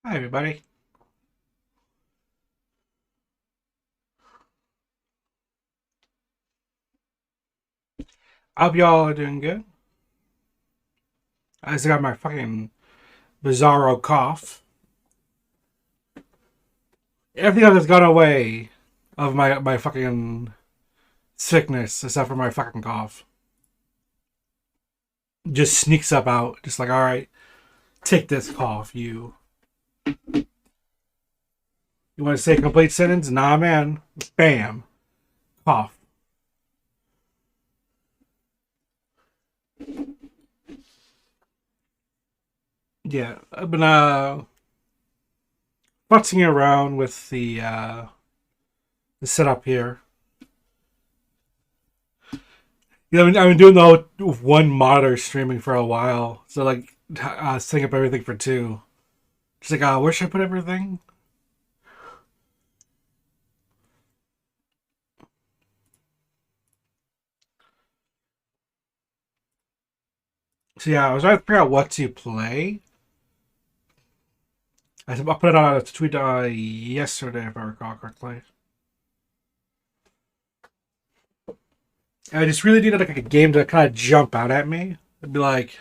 Hi, everybody. I hope y'all are doing good. I just got my fucking bizarro cough. Everything else has gone away of my fucking sickness except for my fucking cough. Just sneaks up out, just like, all right, take this cough, you. You want to say a complete sentence? Nah, man. Bam. Cough. Yeah, I've been futzing around with the setup here. I've been doing the whole one monitor streaming for a while, so like setting up everything for two. Just like, where should I put everything? So yeah, I was trying to figure out what to play. I put it on a tweet yesterday, if I recall correctly. I just really needed like a game to kind of jump out at me. It'd be like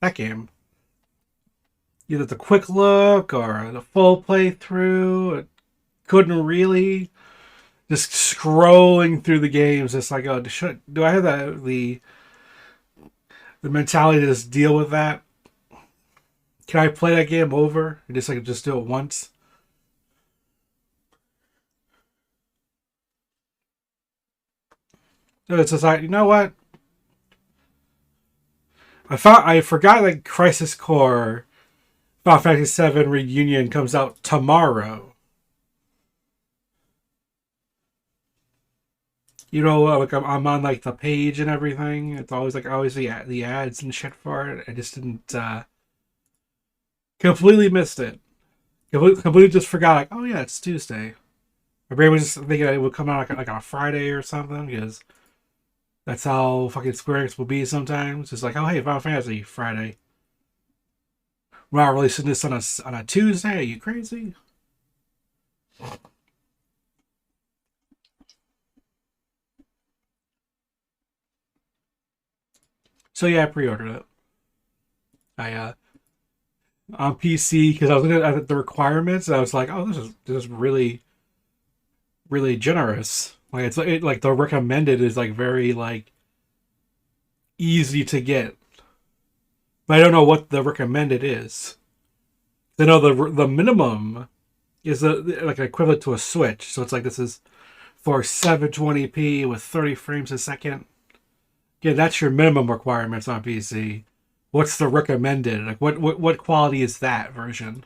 that game, either the quick look or the full playthrough. It couldn't really just scrolling through the games. It's like, oh, do I have the mentality to just deal with that? Can I play that game over and just do it once? So it's just like, you know what? I forgot that Crisis Core Final Fantasy VII Reunion comes out tomorrow. Like I'm on like the page and everything. It's always like always the ads and shit for it. I just didn't completely missed it. Completely just forgot. Like, oh yeah, it's Tuesday. My brain was just thinking it would come out like on a Friday or something because that's how fucking Square Enix will be sometimes. It's like, oh hey, Final Fantasy Friday. We're not releasing this on a Tuesday. Are you crazy? So yeah, I pre-ordered it. I on PC because I was looking at the requirements. And I was like, oh, this is really generous. Like like the recommended is like very like easy to get, but I don't know what the recommended is. I know the minimum is like equivalent to a Switch, so it's like this is for 720p with 30 frames a second. Yeah, that's your minimum requirements on PC. What's the recommended? Like what quality is that version?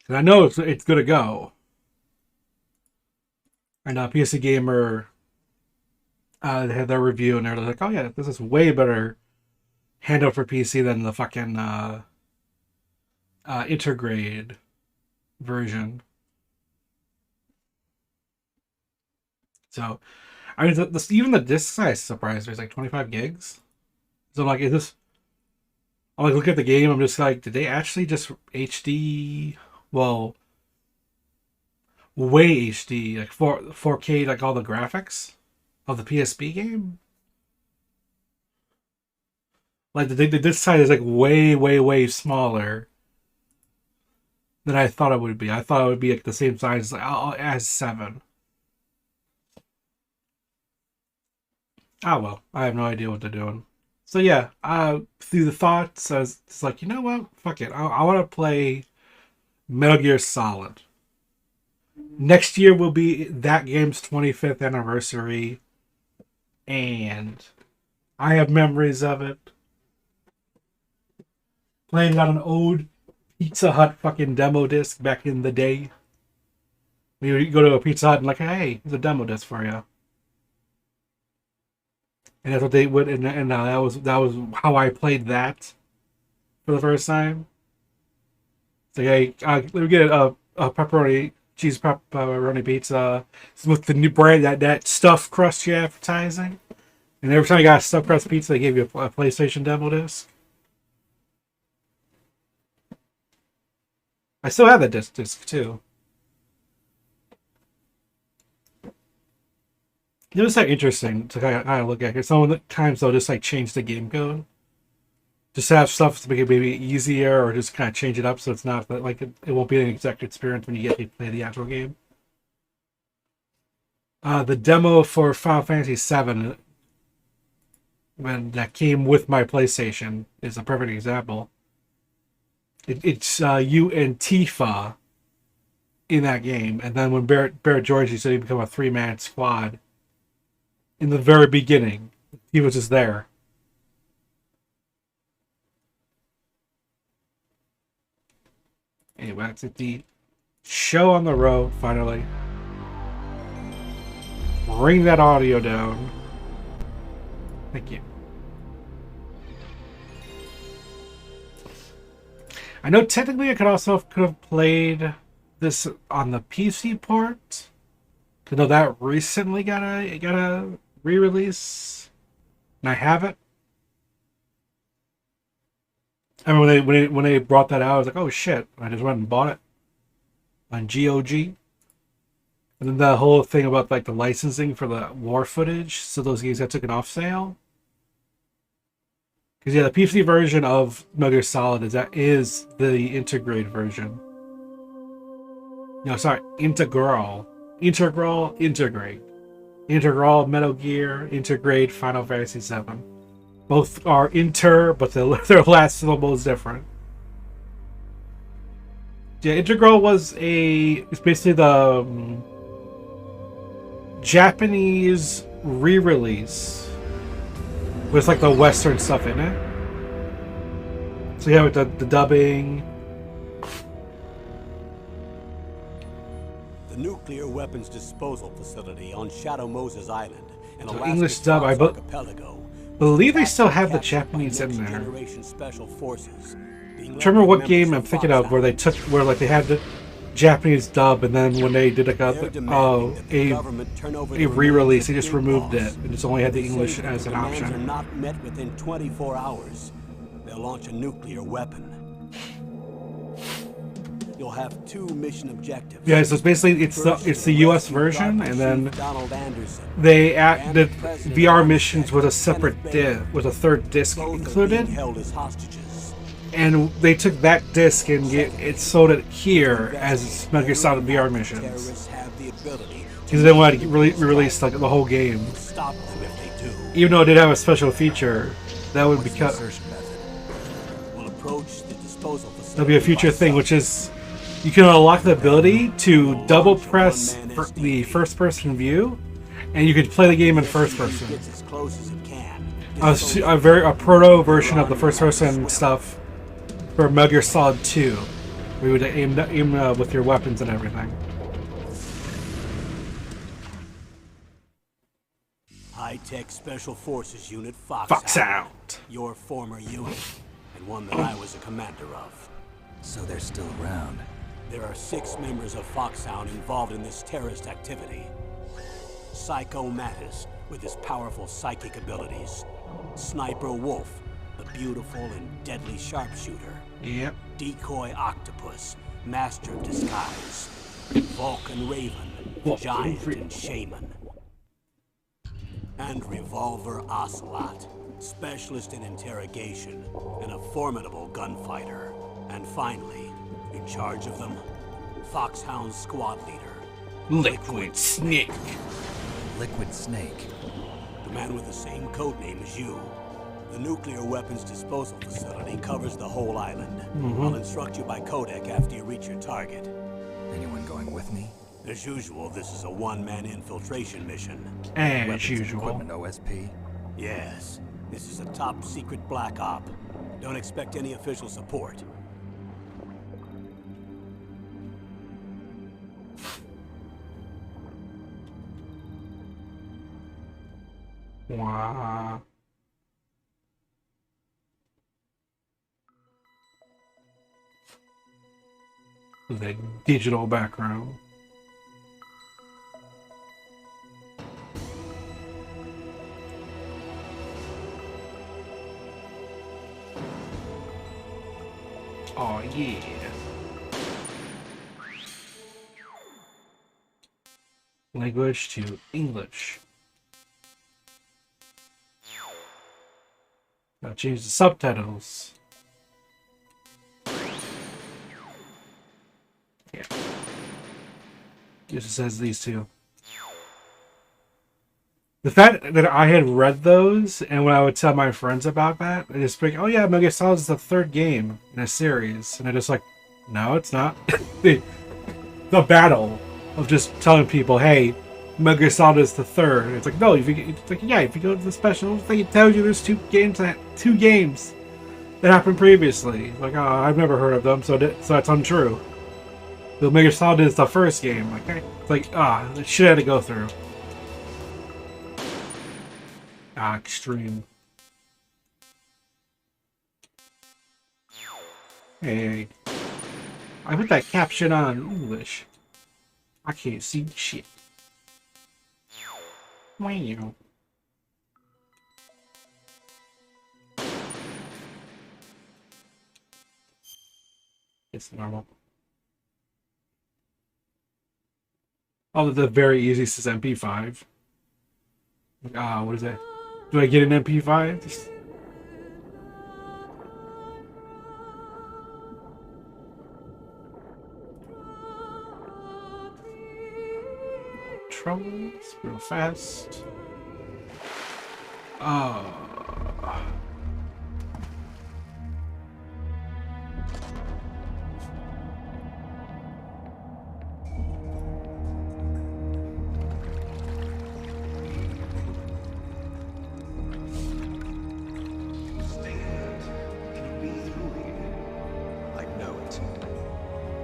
'Cause I know it's gonna go. And PC Gamer they had their review and they're like, oh yeah, this is way better handled for PC than the fucking intergrade version. So I mean, even the disc size surprised me. It's like 25 gigs. So like, is this? I like look at the game. I'm just like, did they actually just HD? Well, way HD, like 4K, like all the graphics of the PSP game. Like the disc size is like way smaller than I thought it would be. I thought it would be like the same size as seven. Ah well, I have no idea what they're doing. So yeah, through the thoughts, I was just like, you know what? Fuck it. I want to play Metal Gear Solid. Next year will be that game's 25th anniversary, and I have memories of it. Playing on an old Pizza Hut fucking demo disc back in the day. You go to a Pizza Hut and like, hey, there's a demo disc for you. And that's what they would, and that was how I played that for the first time. It's like, hey, let me get a pepperoni cheese pepperoni pizza with the new brand that stuffed crust you're advertising. And every time you got a stuffed crust pizza, they gave you a PlayStation demo disc. I still have that disc too. It was like interesting to kind of look at. Because some of the times they'll just like change the game code, just have stuff to make it maybe easier, or just kind of change it up so it's not like it won't be an exact experience when you get to play the actual game. The demo for Final Fantasy VII, when that came with my PlayStation, is a perfect example. It's you and Tifa in that game, and then when Barrett George, so you become a 3-man squad. In the very beginning, he was just there. Anyway, that's it. The show on the road, finally. Bring that audio down. Thank you. I know technically I could have played this on the PC port. I know that recently got a re-release, and I have it. I mean, when they brought that out, I was like, oh shit! I just went and bought it on GOG. And then the whole thing about like the licensing for the war footage, so those games got taken off sale. Because yeah, the PC version of Metal Gear Solid is the integrate version. No, sorry, integral, integrate, integral Metal Gear, integrate Final Fantasy VII. Both are inter, but their last syllable is different. Yeah, integral it's basically the Japanese re-release with like the Western stuff in it. So yeah, with the dubbing. The nuclear weapons disposal facility on Shadow Moses Island in Alaska's English dub, believe they still have the Japanese in there. I'm trying to remember what game I'm thinking of where they had the Japanese dub, and then when they did a re-release, they just removed it and just only had the English as an option. Are not met within 24 hours. They'll launch a nuclear weapon. You'll have 2 mission objectives. Yeah, so it's basically it's the U.S. version, and then they add the VR missions with a separate with a third disc included. And they took that disc and it sold it here as Metal Gear Solid VR missions. Because they wanted to release like the whole game. Even though it did have a special feature, that would be cut. That'll be a future thing, which is you can unlock the ability to double press the first person view, and you can play the game in first person. A proto version of the first person stuff for Metal Gear Solid 2. We would aim with your weapons and everything. High-tech Special Forces Unit Foxhound. Your former unit, and one that I was a commander of. So they're still around. There are 6 members of Foxhound involved in this terrorist activity. Psycho Mattis, with his powerful psychic abilities. Sniper Wolf, the beautiful and deadly sharpshooter. Yep. Decoy Octopus, master of disguise. Vulcan Raven, giant and shaman. And Revolver Ocelot, specialist in interrogation and a formidable gunfighter. And finally, in charge of them, Foxhound's squad leader, Liquid Snake. Liquid Snake. The man with the same codename as you. The nuclear weapons disposal facility covers the whole island. I'll instruct you by codec after you reach your target. Anyone going with me? As usual, this is a one-man infiltration mission. As Weapons usual. Equipment OSP. Yes, this is a top-secret black op. Don't expect any official support. Wow. The digital background. Oh yeah. language to English. Now change the subtitles. Yeah. It just says these two. The fact that I had read those, and when I would tell my friends about that, they just be like, oh yeah, Metal Gear Solid is the third game in a series. And I just like, no, it's not. the battle of just telling people, hey, Metal Gear Solid is the third. And it's like, no, it's like, yeah, if you go to the special thing, it tells you there's two games that happened previously. Like, oh, I've never heard of them, so that's untrue. The Metal Gear Solid is the first game. Like, it's like, the shit I had to go through. Extreme. Hey, I put that caption on in English. I can't see shit. Wow. It's normal. Oh, the very easy says MP5. What is that? Do I get an MP5? Troubles real fast.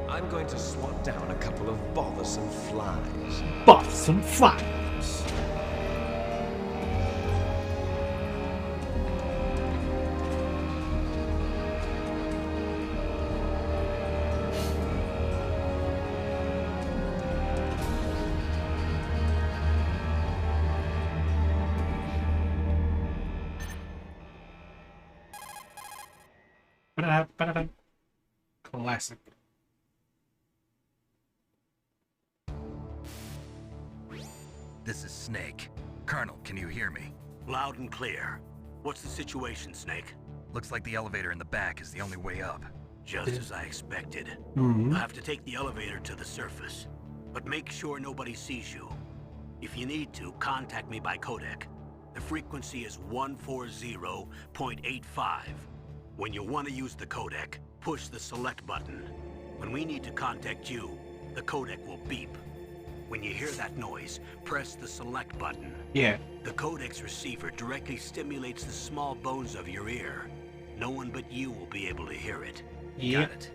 I'm going to swat down a couple of bothersome flies. Bothersome flies. Classic. This is Snake. Colonel, can you hear me? Loud and clear. What's the situation, Snake? Looks like the elevator in the back is the only way up. Just as I expected. Mm-hmm. You'll have to take the elevator to the surface. But make sure nobody sees you. If you need to, contact me by codec. The frequency is 140.85. When you want to use the codec, push the select button. When we need to contact you, the codec will beep. When you hear that noise, press the select button. Yeah. The codec's receiver directly stimulates the small bones of your ear. No one but you will be able to hear it. Yep. Got it.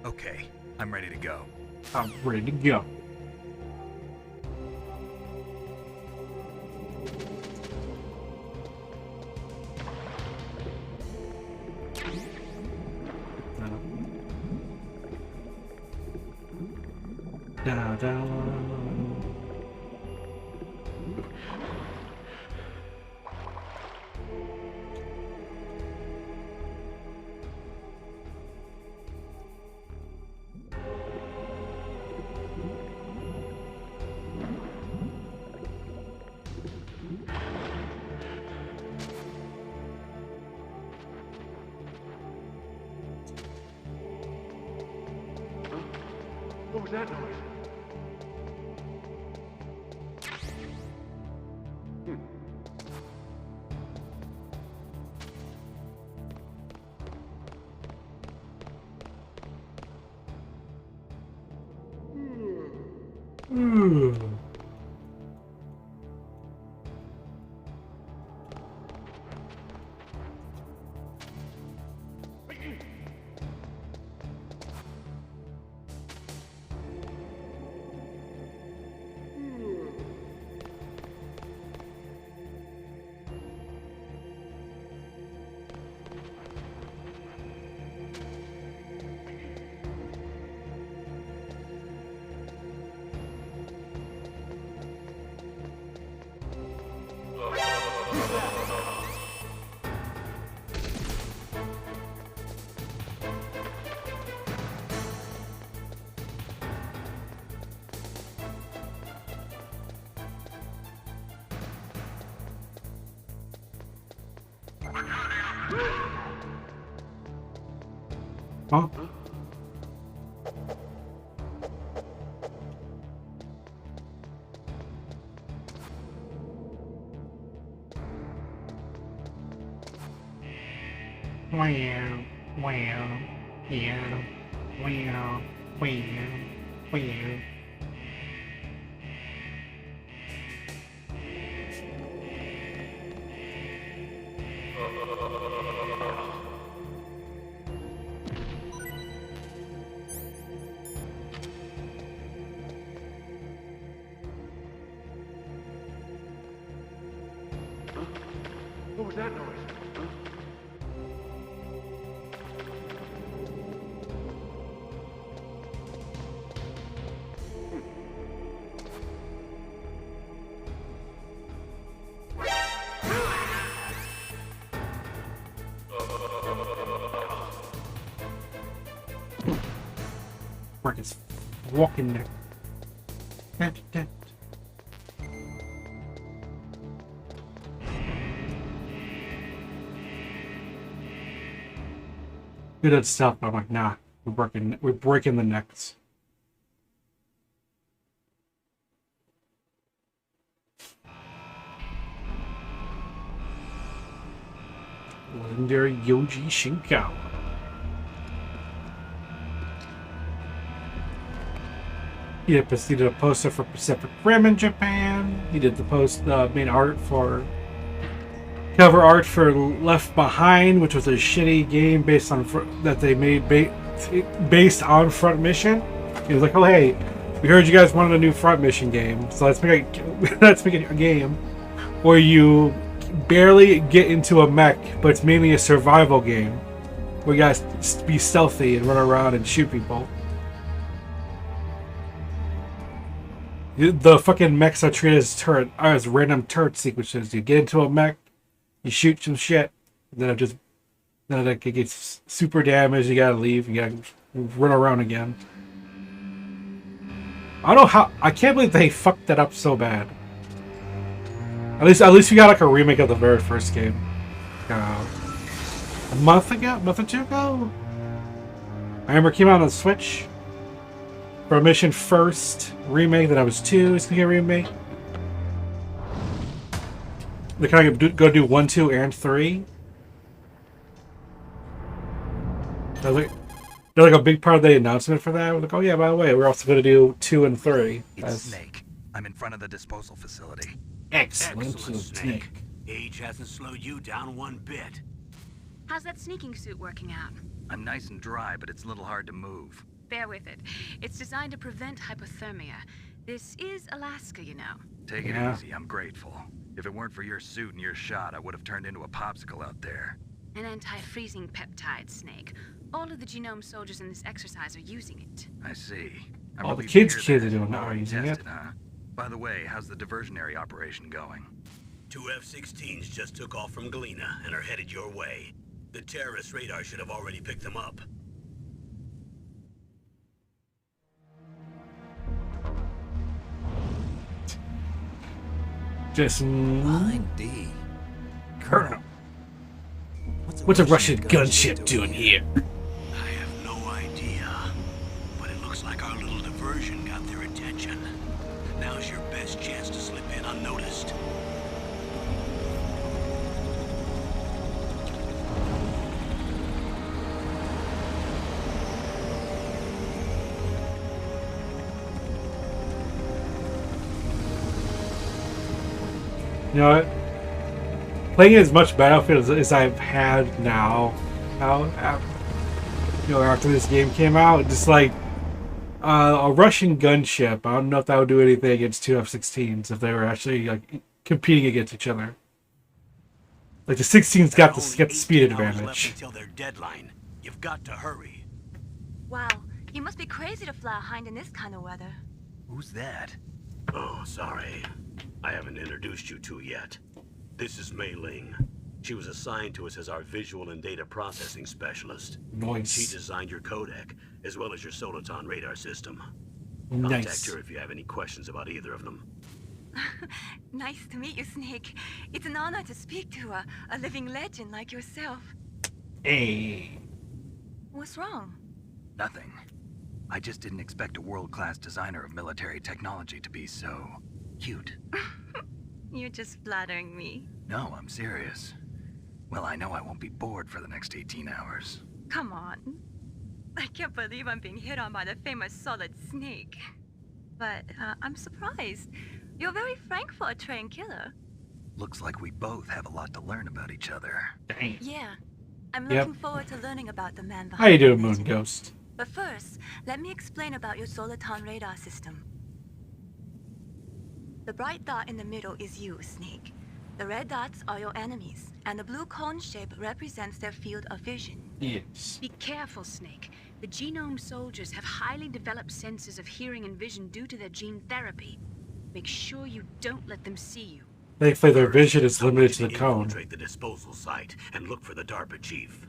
Okay, I'm ready to go. I'm ready to go. Da, da. What was that noise? Huh? Wow, wow, yeah, wow, wow, wow. What was that noise? Marcus walking there. Good at stuff, but I'm like, nah, we're breaking the necks. Legendary Yoji Shinkawa. He did a poster for Pacific Rim in Japan. He did the main art for cover art for Left Behind, which was a shitty game based on that they made based on Front Mission. He was like, "Oh hey, we heard you guys wanted a new Front Mission game, so let's make a game where you barely get into a mech, but it's mainly a survival game where you guys be stealthy and run around and shoot people." The fucking mechs are treated as random turret sequences. You get into a mech, you shoot some shit, then it gets super damaged. You gotta leave. You gotta run around again. I don't know how. I can't believe they fucked that up so bad. At least we got like a remake of the very first game. A month or two ago. I remember it came out on the Switch. For Mission first remake, then I was 2. It's gonna get a remake. They're kind of go do 1, 2, and 3. They're like a big part of the announcement for that. We're like, oh yeah, by the way, we're also gonna do 2 and 3. It's Snake. I'm in front of the disposal facility. Excellent, Snake. Age hasn't slowed you down one bit. How's that sneaking suit working out? I'm nice and dry, but it's a little hard to move. Bear with it. It's designed to prevent hypothermia. This is Alaska, you know. Take it easy, I'm grateful. If it weren't for your suit and your shot, I would have turned into a popsicle out there. An anti-freezing peptide, Snake. All of the genome soldiers in this exercise are using it. I see. All the kids are doing are using it. Huh? By the way, how's the diversionary operation going? 2 F-16s just took off from Galena and are headed your way. The terrorist radar should have already picked them up. Just Line D. Colonel. What's a Russian gunship doing here? I have no idea, but it looks like our little diversion got their attention. Now's your best chance to slip in unnoticed. You know what? Playing as much Battlefield as I've had now, after this game came out, just like a Russian gunship. I don't know if that would do anything against 2 F-16s if they were actually like competing against each other. Like the 16s got the speed advantage. Until their deadline. You've got to hurry. Wow, you must be crazy to fly a hind in this kind of weather. Who's that? Oh, sorry. I haven't introduced you to yet. This is Mei Ling. She was assigned to us as our visual and data processing specialist. Nice. She designed your codec, as well as your Soliton radar system. Nice. Contact her if you have any questions about either of them. Nice to meet you, Snake. It's an honor to speak to a living legend like yourself. Hey. What's wrong? Nothing. I just didn't expect a world-class designer of military technology to be so cute. You're just flattering me. No, I'm serious. Well, I know I won't be bored for the next 18 hours. Come on. I can't believe I'm being hit on by the famous Solid Snake. But I'm surprised. You're very frank for a trained killer. Looks like we both have a lot to learn about each other. Dang. Yeah. I'm Yep. looking forward to learning about the man behind How you the doing, Moon legend. Ghost? But first, let me explain about your Soliton radar system. The bright dot in the middle is you, Snake. The red dots are your enemies, and the blue cone shape represents their field of vision. Yes. Be careful, Snake. The genome soldiers have highly developed senses of hearing and vision due to their gene therapy. Make sure you don't let them see you. Thankfully, their vision is I want limited you to the cone. Infiltrate the disposal site and look for the DARPA chief.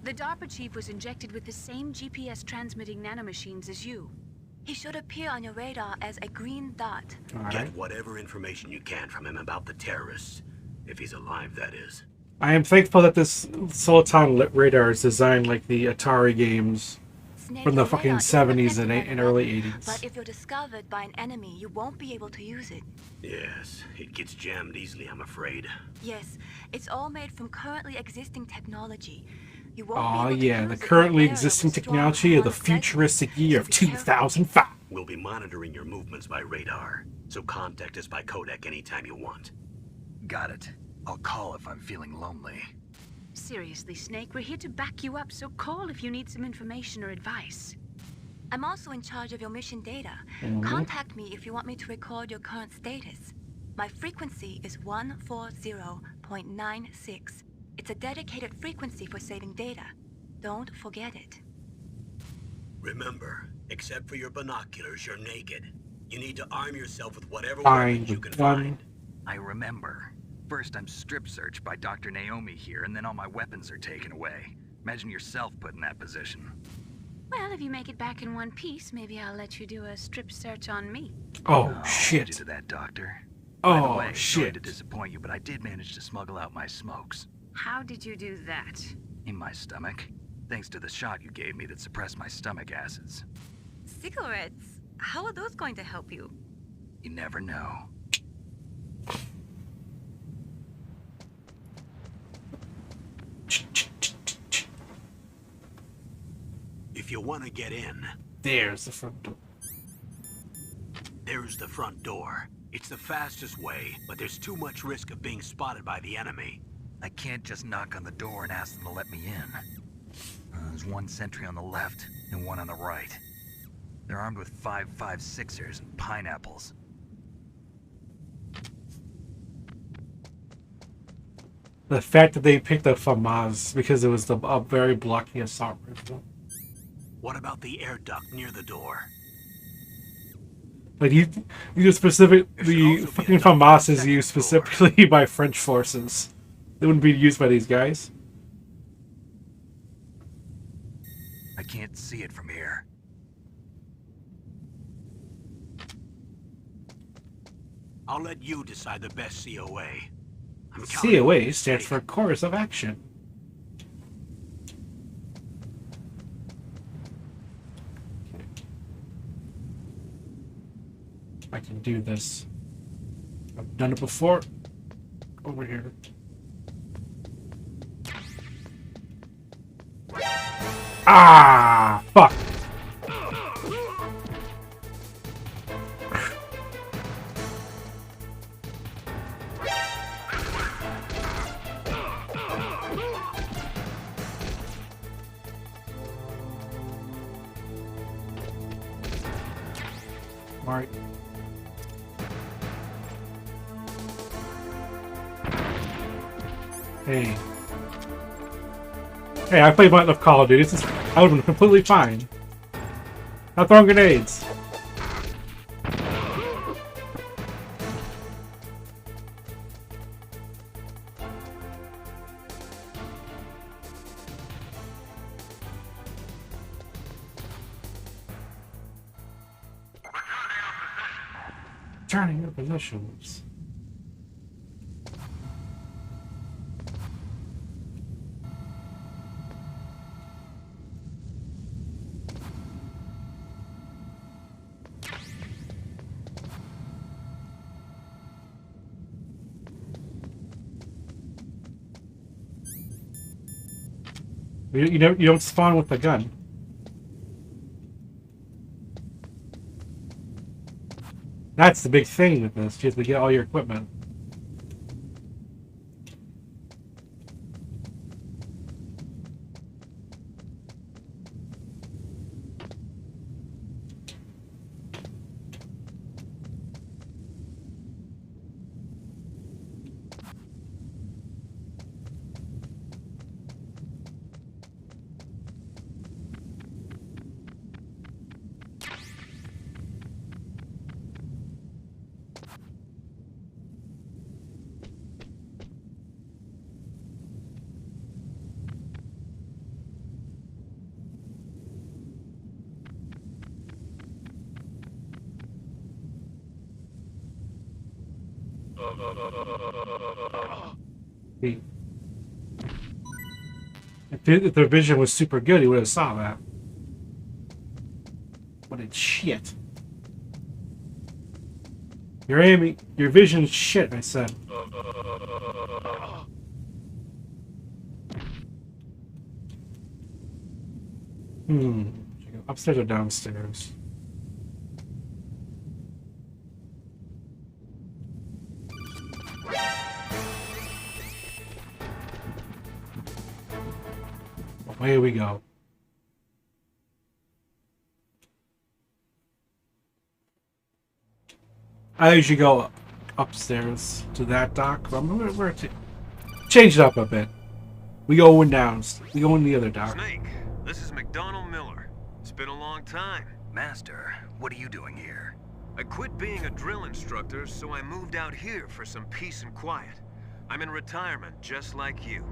The DARPA chief was injected with the same GPS transmitting nanomachines as you. He should appear on your radar as a green dot. Alright. Get whatever information you can from him about the terrorists. If he's alive, that is. I am thankful that this Soliton radar is designed like the Atari games Snake, from the your fucking radar is 70s an and effective early weapon, 80s. But if you're discovered by an enemy, you won't be able to use it. Yes, it gets jammed easily, I'm afraid. Yes, it's all made from currently existing technology. You won't be Oh able to yeah, use the it in currently an area existing with strong technology of the harmonic futuristic resonance, year so of be careful. 2005. We'll be monitoring your movements by radar, so contact us by codec anytime you want. Got it. I'll call if I'm feeling lonely. Seriously, Snake, we're here to back you up, so call if you need some information or advice. I'm also in charge of your mission data. Contact me if you want me to record your current status. My frequency is 140.96. It's a dedicated frequency for saving data. Don't forget it. Remember, except for your binoculars, you're naked. You need to arm yourself with whatever Fine weapons you with can one. find. I remember. First I'm strip searched by Dr. Naomi here, and then all my weapons are taken away. Imagine yourself put in that position. Well, if you make it back in one piece, maybe I'll let you do a strip search on me. Oh Hold you shit. to that, Doctor. By the Oh way, sorry to shit. disappoint you, but I did manage to smuggle out my smokes. How did you do that? In my stomach. Thanks to the shot you gave me that suppressed my stomach acids. Cigarettes? How are those going to help you? You never know. If you want to get in, There's the front door. there's the front door. It's the fastest way, but there's too much risk of being spotted by the enemy. I can't just knock on the door and ask them to let me in. There's one sentry on the left and one on the right. They're armed with 5.56ers and pineapples. The fact that they picked up FAMAS because it was a very blocky assault rifle. What about the air duct near the door? Like you specific There should the also be a fucking duct on the FAMAS is second used floor. specifically by French forces. It wouldn't be used by these guys. I can't see it from here. I'll let you decide the best COA. I'm counting on COA you, stands for Snake. Chorus of Action. I can do this. I've done it before. Over here. Ah, fuck. Alright. Hey. Hey, I played enough Call of Duty. I would have been completely fine. Not throwing grenades. Turning your positions. You don't spawn with the gun. That's the big thing with this. You have to get all your equipment. See? If their vision was super good, he would have saw that. What a shit. Your vision's shit, I said. Upstairs or downstairs? Away we go. I usually go upstairs to that dock, but we're to change it up a bit. We go down. We go in the other dock. Snake, this is McDonald Miller. It's been a long time. Master, what are you doing here? I quit being a drill instructor, so I moved out here for some peace and quiet. I'm in retirement, just like you.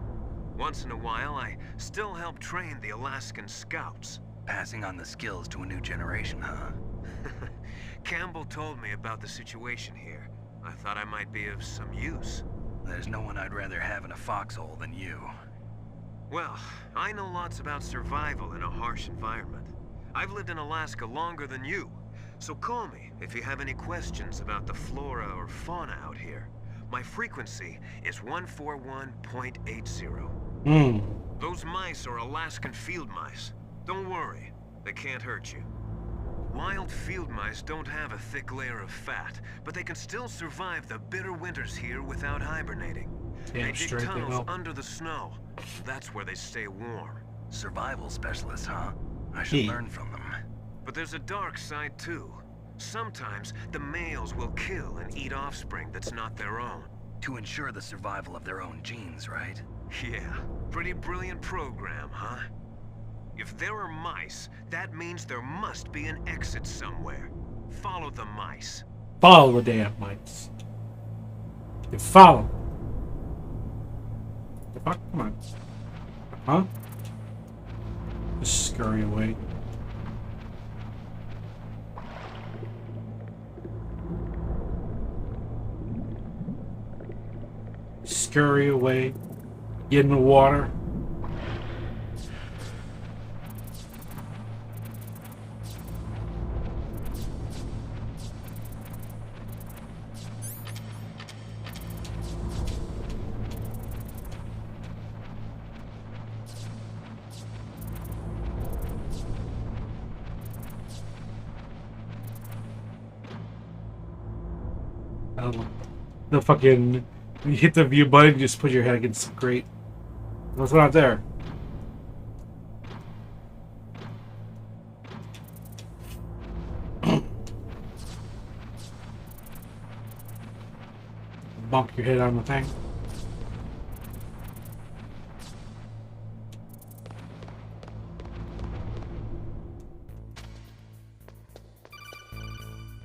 Once in a while, I still help train the Alaskan Scouts. Passing on the skills to a new generation, huh? Campbell told me about the situation here. I thought I might be of some use. There's no one I'd rather have in a foxhole than you. Well, I know lots about survival in a harsh environment. I've lived in Alaska longer than you, so call me if you have any questions about the flora or fauna out here. My frequency is 141.80. Those mice are Alaskan field mice. Don't worry, they can't hurt you. Wild field mice don't have a thick layer of fat, but they can still survive the bitter winters here without hibernating. They dig tunnels under the snow. That's where they stay warm. Survival specialists, huh? I should learn from them. But there's a dark side too. Sometimes the males will kill and eat offspring that's not their own. To ensure the survival of their own genes, right? Yeah, pretty brilliant program, huh? If there are mice, that means there must be an exit somewhere. Follow the mice. Follow the damn mice. You follow. The fuck? Come on. Huh? Just scurry away. Scurry away. Get in the water. The fucking, you hit the view button, you just put your head against the grate. What's not there? Bump your head on the thing.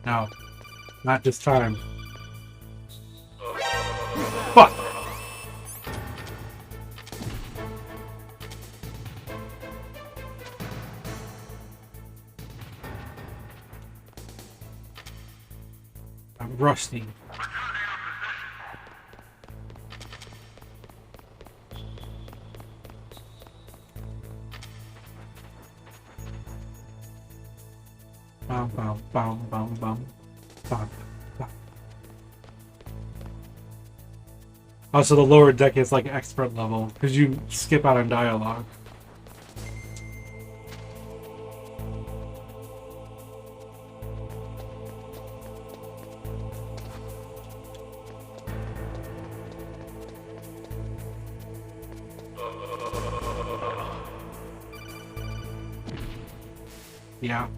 No, not this time. Fuck! I'm rusty. Bum bum bum bum bum bum. Also, the lower deck is like expert level because you skip out on dialogue. Yeah.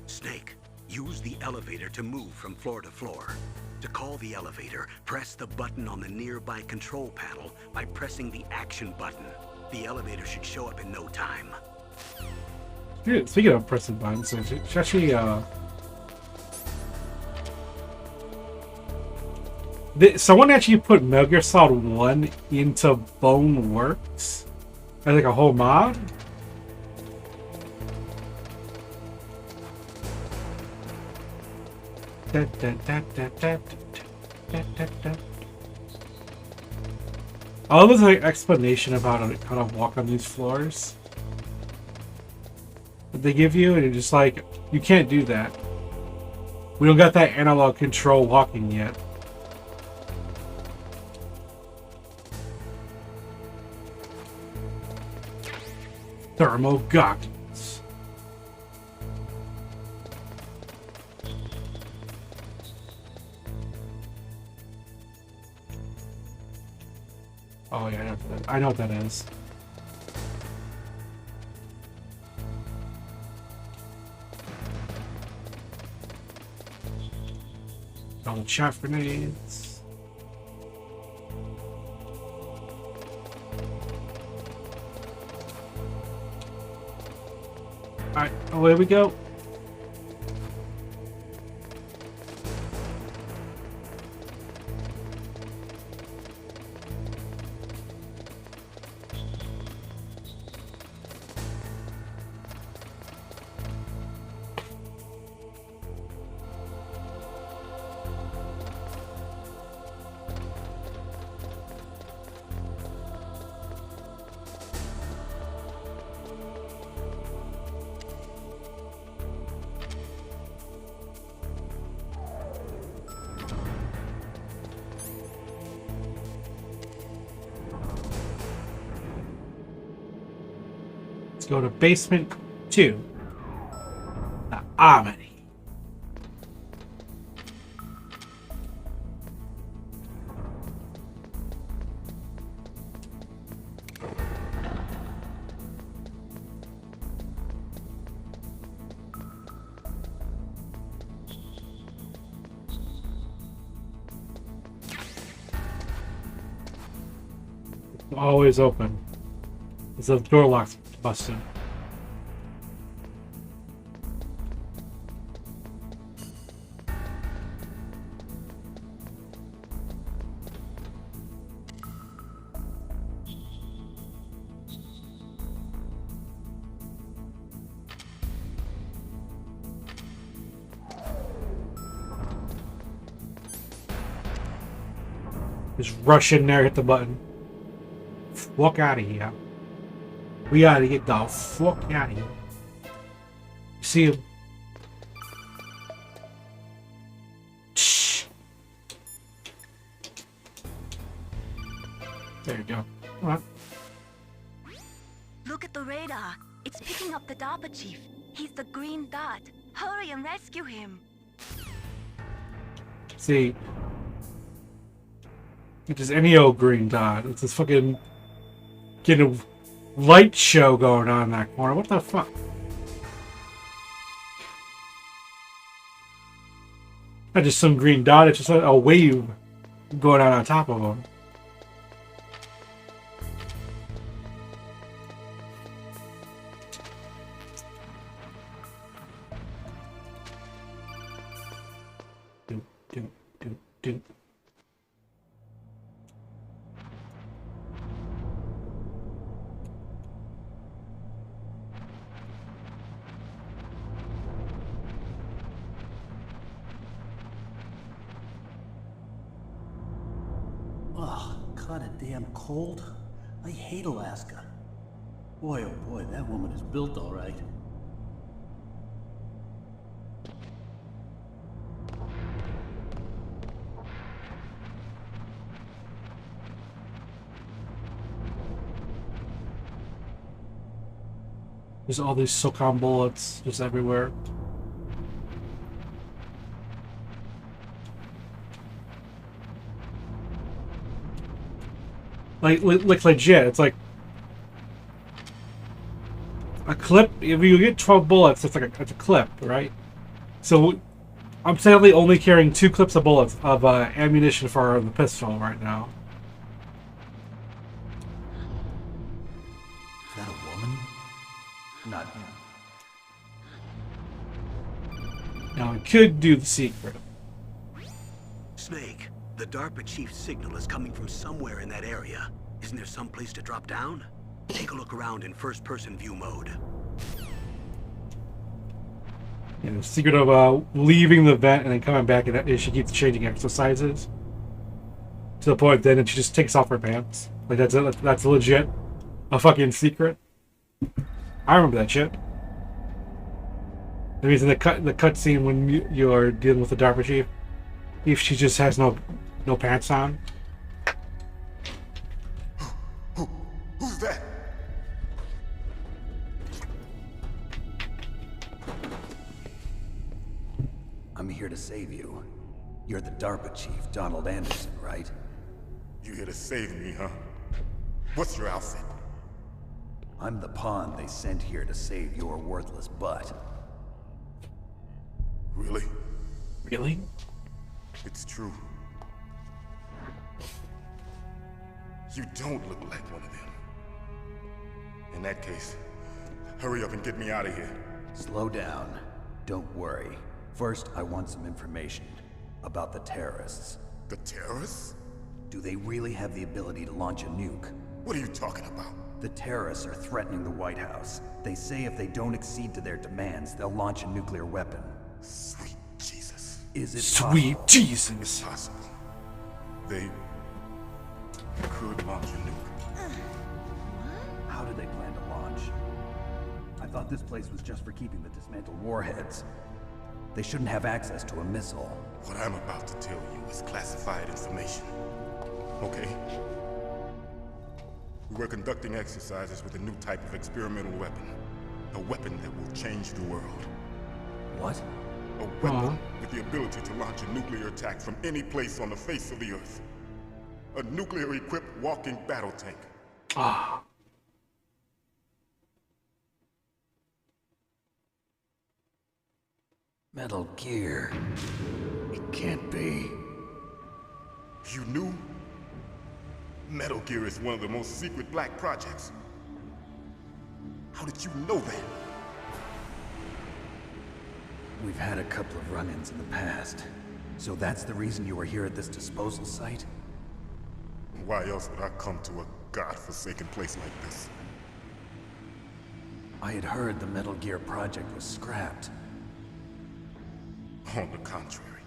Snake, use the elevator to move from floor to floor. To call the elevator, press the button on the nearby control panel by pressing the action button. The elevator should show up in no time. Speaking of pressing buttons, it's actually someone actually put Metal Gear Solid 1 into Bone Works as like a whole mod. I love this like explanation about how to walk on these floors that they give you, and you're just like, you can't do that. We don't got that analog control walking yet. Thermal goggles. Oh yeah, I know what that is. All the chaff grenades. Alright, away we go. Let's go to basement 2. The Omni. Always open. It's a door lock's busted. Just rush in there, hit the button. Fuck out of here. We gotta get the fuck out of here. You see him? Shh. There you go. Come on. Look at the radar. It's picking up the DARPA chief. He's the green dot. Hurry and rescue him. See, it's just any old green dot. It's this fucking getting a light show going on in that corner. What the fuck? Not just some green dot. It's just a wave going on top of them. Do. Ugh, kinda damn cold. I hate Alaska. Boy, oh boy, that woman is built all right. There's all these SOCOM bullets just everywhere. Like legit, it's like clip. If you get 12 bullets, it's like it's a clip, right? So I'm sadly only carrying 2 clips of bullets of ammunition for the pistol right now. Is that a woman? Not him. Now I could do the secret. Snake, the DARPA chief's signal is coming from somewhere in that area. Isn't there some place to drop down? Take a look around in first-person view mode. Yeah, the secret of leaving the vent and then coming back, and she keeps changing exercises to the point then she just takes off her pants. Like that's legit a fucking secret. I remember that shit. That means in the cut scene when you're dealing with the DARPA chief, if she just has no pants on. Who's that? I'm here to save you. You're the DARPA chief, Donald Anderson, right? You here to save me, huh? What's your outfit? I'm the pawn they sent here to save your worthless butt. Really? Really? It's true. You don't look like one of them. In that case, hurry up and get me out of here. Slow down. Don't worry. First, I want some information about the terrorists. The terrorists? Do they really have the ability to launch a nuke? What are you talking about? The terrorists are threatening the White House. They say if they don't accede to their demands, they'll launch a nuclear weapon. Sweet Jesus. Is it Sweet possible? Jesus. Possible. They could launch a nuke. How do they plan to launch? I thought this place was just for keeping the dismantled warheads. They shouldn't have access to a missile. What I'm about to tell you is classified information. Okay? We were conducting exercises with a new type of experimental weapon. A weapon that will change the world. What? A weapon with the ability to launch a nuclear attack from any place on the face of the Earth. A nuclear-equipped walking battle tank. Ah. Metal Gear. It can't be. You knew? Metal Gear is one of the most secret black projects. How did you know that? We've had a couple of run-ins in the past. So that's the reason you were here at this disposal site? Why else would I come to a godforsaken place like this? I had heard the Metal Gear project was scrapped. On the contrary,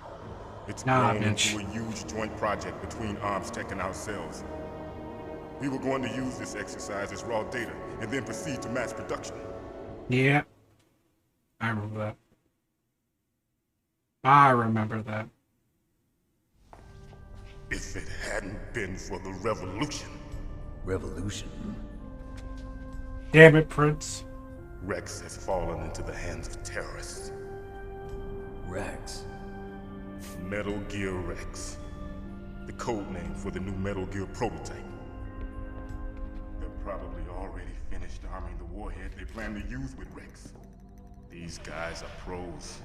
it's Nah, grown bitch. into a huge joint project between Arms Tech and ourselves. We were going to use this exercise as raw data and then proceed to mass production. Yeah. I remember that. I remember that. If it hadn't been for the revolution, Revolution? Damn it, Prince. Rex has fallen into the hands of terrorists. Rex. Metal Gear Rex. The code name for the new Metal Gear prototype. They're probably already finished arming the warhead they plan to use with Rex. These guys are pros.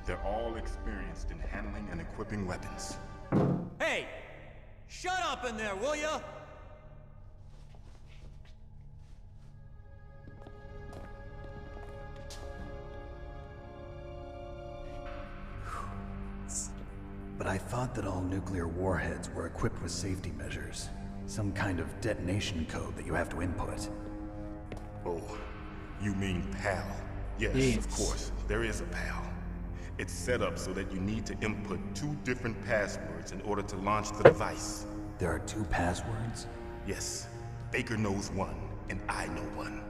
They're all experienced in handling and equipping weapons. Hey! Shut up in there, will ya? But I thought that all nuclear warheads were equipped with safety measures. Some kind of detonation code that you have to input. Oh, you mean PAL? Yes, Yes. of course. There is a PAL. It's set up so that you need to input 2 different passwords in order to launch the device. There are 2 passwords? Yes, Baker knows one, and I know one.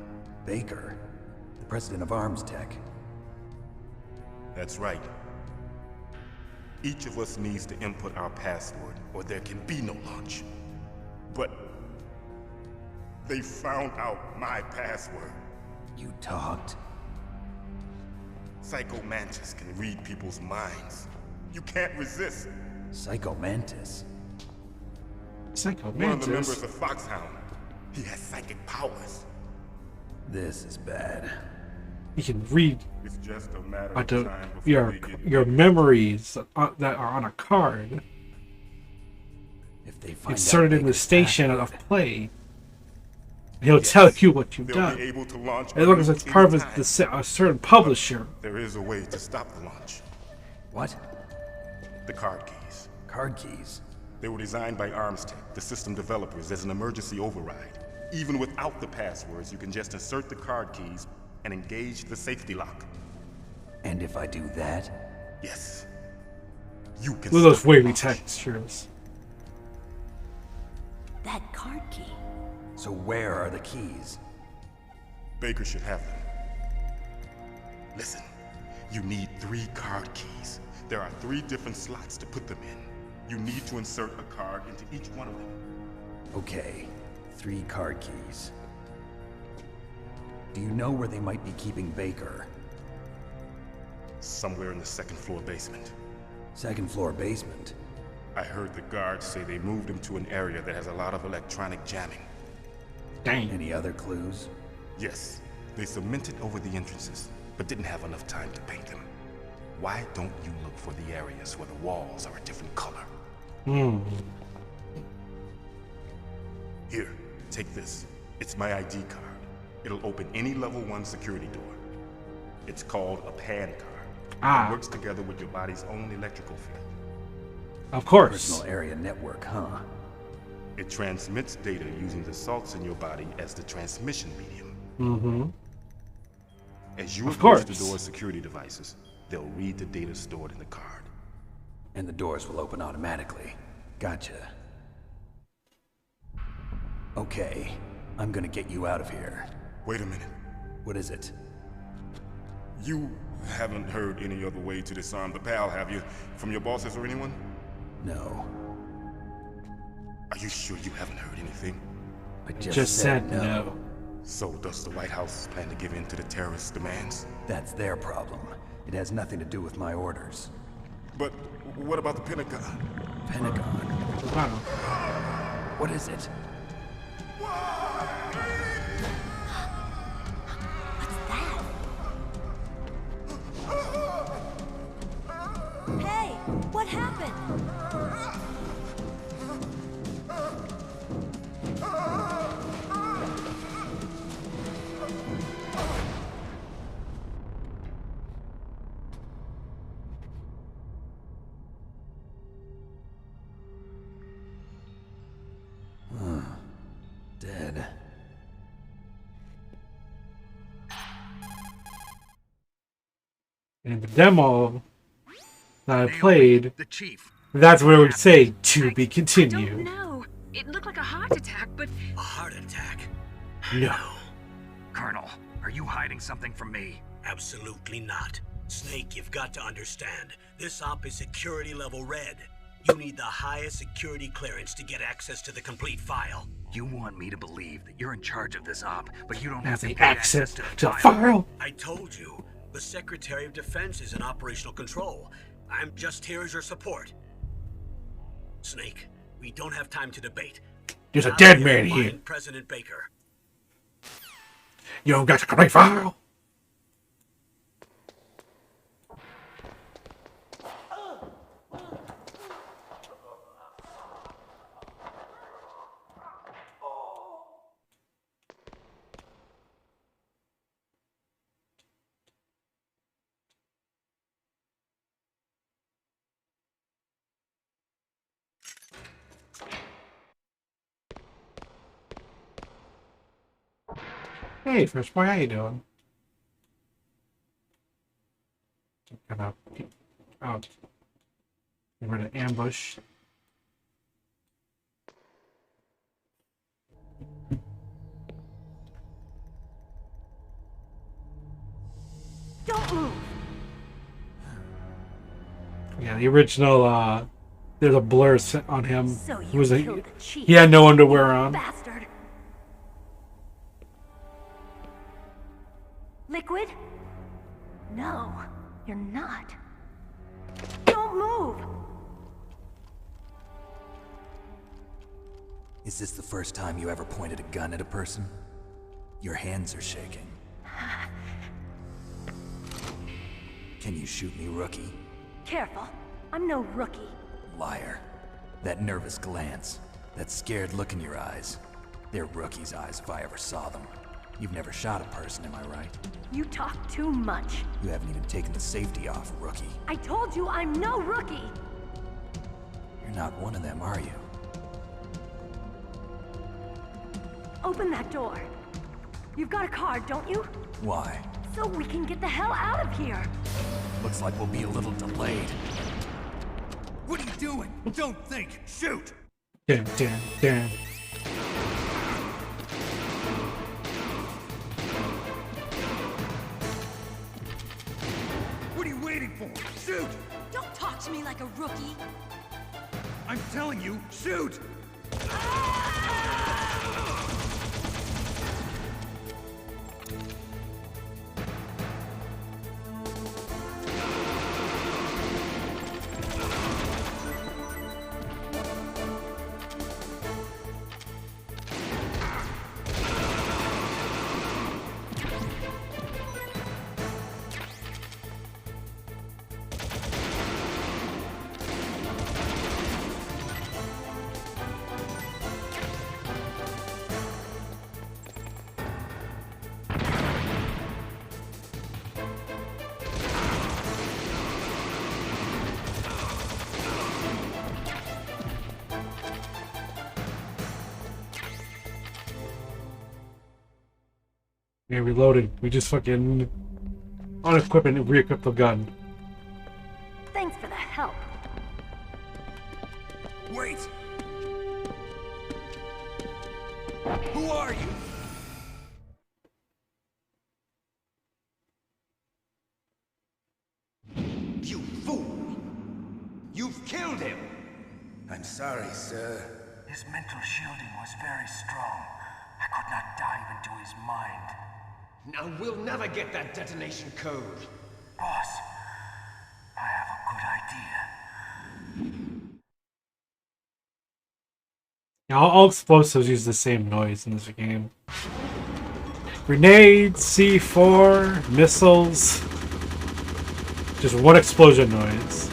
Baker, the president of Arms Tech. That's right. Each of us needs to input our password, or there can be no launch. But they found out my password. You talked? Psycho Mantis can read people's minds. You can't resist. Psycho Mantis? Psycho One of the Mantis. members of Foxhound. He has psychic powers. This is bad. You can read It's just a matter of onto time before they get your memories that are on a card. If they find Inserted out in the Baker's station password, of play. He'll tell you what you've they'll done. be able to launch As long as it's part of anytime. a certain publisher. There is a way to stop the launch. What? The card keys. Card keys? They were designed by Armstech, the system developers, as an emergency override. Even without the passwords, you can just insert the card keys and engage the safety lock. And if I do that? Yes. You can Look at those stop the wavy launch. textures. That card key. So where are the keys? Baker should have them. Listen, you need 3 card keys. There are 3 different slots to put them in. You need to insert a card into each one of them. Okay, 3 card keys. Do you know where they might be keeping Baker? Somewhere in the 2nd floor basement. 2nd floor basement? I heard the guards say they moved him to an area that has a lot of electronic jamming. Dang. Any other clues? Yes, they cemented over the entrances, but didn't have enough time to paint them. Why don't you look for the areas where the walls are a different color? Here, take this. It's my ID card. It'll open any level 1 security door. It's called a PAN card. It works together with your body's own electrical field. Of course. Personal area network, huh? It transmits data using the salts in your body as the transmission medium. Mm-hmm. As you Of approach course. the door's security devices, they'll read the data stored in the card. And the doors will open automatically. Gotcha. Okay, I'm gonna get you out of here. Wait a minute. What is it? You haven't heard any other way to disarm the PAL, have you? From your bosses or anyone? No. Are you sure you haven't heard anything? I Just said no. So does the White House plan to give in to the terrorists' demands? That's their problem. It has nothing to do with my orders. But what about the Pentagon? Pentagon? Wow. What is it? Hey, what happened? Dead. In the demo that I played, The chief. that's where it would say to be I don't continued. know. It looked like a heart attack, but A heart attack? No. Colonel, are you hiding something from me? Absolutely not. Snake, you've got to understand. This op is security level red. You need the highest security clearance to get access to the complete file. You want me to believe that you're in charge of this op, but you don't have Has to the get access the to the file. I told you, the Secretary of Defense is in operational control. I'm just here as your support. Snake, we don't have time to debate. There's a Now dead you man find here. President Baker. You don't got the complete file. Hey, Fresh Boy, how you doing? Gonna out. Get rid of ambush. Don't move. Yeah, the original. There's a blur on him. So He you was killed the chief. he had no underwear on. Bastard. Liquid? No, you're not. Don't move. Is this the first time you ever pointed a gun at a person? Your hands are shaking. Can you shoot me, rookie? Careful. I'm no rookie. Liar. That nervous glance, that scared look in your eyes. They're rookie's eyes if I ever saw them. You've never shot a person, am I right? You talk too much. You haven't even taken the safety off, rookie. I told you I'm no rookie! You're not one of them, are you? Open that door. You've got a card, don't you? Why? So we can get the hell out of here. Looks like we'll be a little delayed. What are you doing? Don't think. Shoot! Damn, damn, damn. What are you waiting for? Shoot! Don't talk to me like a rookie. I'm telling you, shoot! Yeah, reloaded. We just fucking unequip and re-equip the gun. Thanks for the help. Wait! Who are you? You fool! You've killed him! I'm sorry, sir. His mental shielding was very strong. I could not dive into his mind. Now we'll never get that detonation code. Boss, I have a good idea. Yeah, all explosives use the same noise in this game. Grenades, C4, missiles. Just one explosion noise.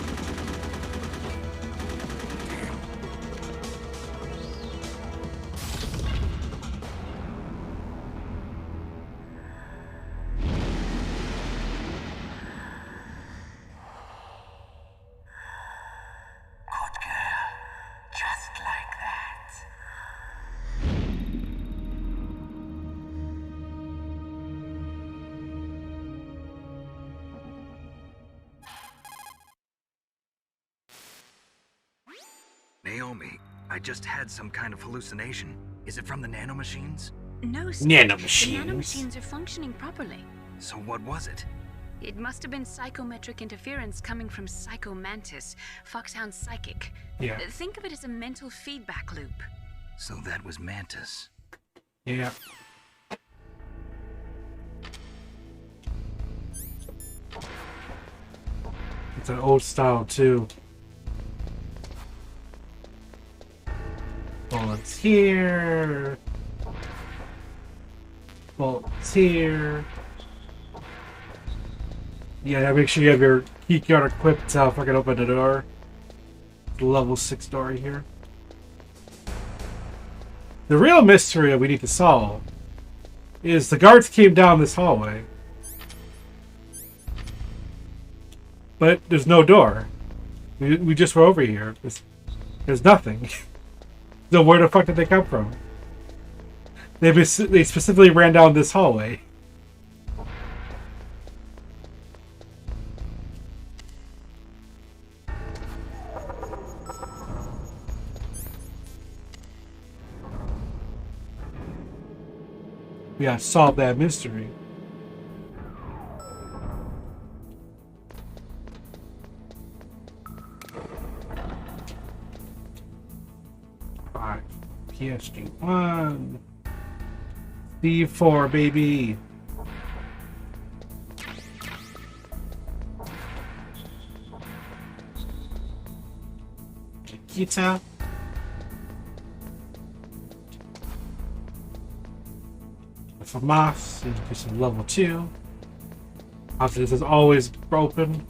Naomi, I just had some kind of hallucination. Is it from the nanomachines? No, sir. Nanomachines. The nanomachines are functioning properly. So what was it? It must have been psychometric interference coming from Psycho Mantis, Foxhound's psychic. Yeah. Think of it as a mental feedback loop. So that was Mantis. Yeah. It's an old style too. Bullets here. Bullets here. Yeah, make sure you have your key card equipped to fucking open the door. Level 6 door here. The real mystery that we need to solve is the guards came down this hallway. But there's no door. We just were over here. There's nothing. So where the fuck did they come from? They specifically ran down this hallway. We gotta solve that mystery. Alright, PSG1. C4, baby. Kita. FAMAS, do some level 2. Obviously, this is always open.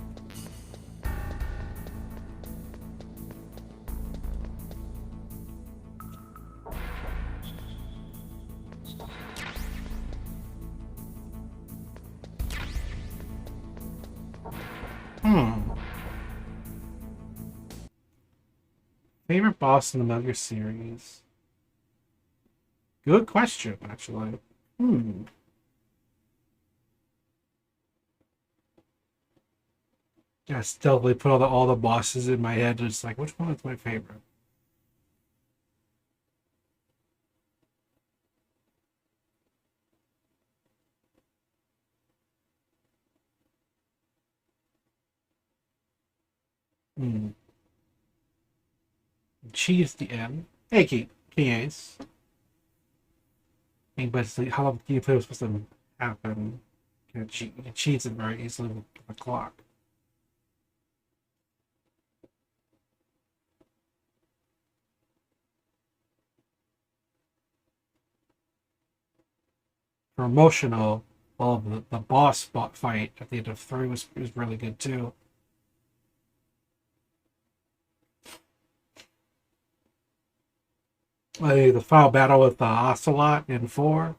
Favorite boss in the Metal Gear series? Good question, actually. I stealthily put all the bosses in my head. It's like, which one is my favorite? Cheese the end. Hey, King Ace. But how long gameplay was supposed to happen? You cheats it very easily with the clock. For emotional, well, the boss fight at the end of 3 was really good too. The final battle with the Ocelot in 4.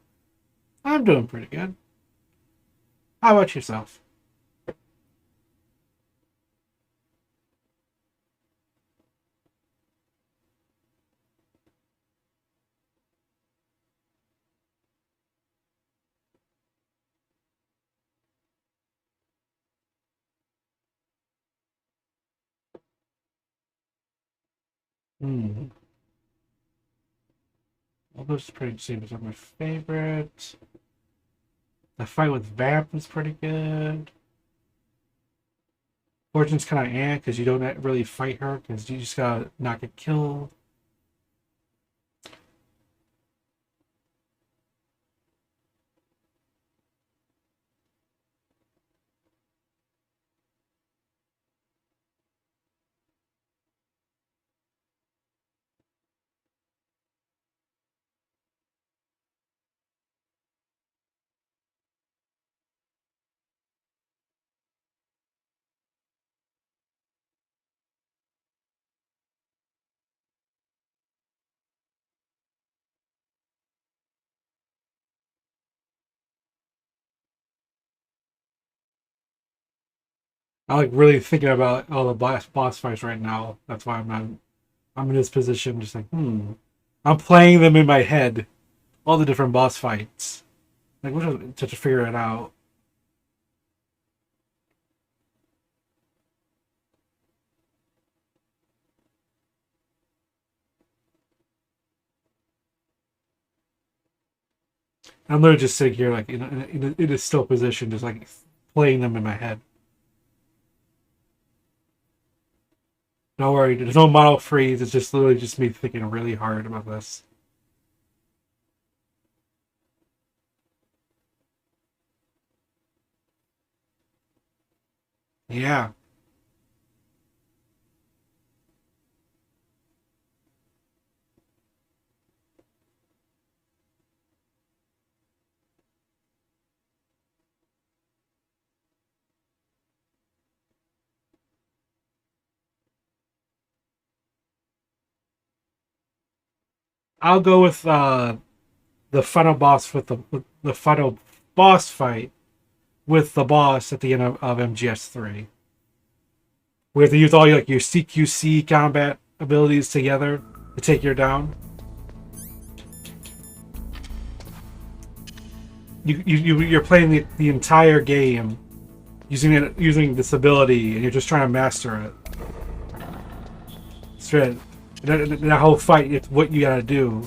I'm doing pretty good. How about yourself? All those pretty scenes are my favorite. The fight with Vamp was pretty good. Fortune's kind of because you don't really fight her because you just gotta not get killed. I like really thinking about all the boss fights right now. That's why I'm in this position, just like I'm playing them in my head, all the different boss fights, like to figure it out. I'm literally just sitting here like in a still position, just like playing them in my head. Don't worry, there's no model freeze. It's just literally just me thinking really hard about this. Yeah. I'll go with the final boss with the final boss fight with the boss at the end of MGS3. We have to use all your CQC combat abilities together to take you down. You're playing the entire game using this ability, and you're just trying to master it. Straight. That whole fight, it's what you gotta do.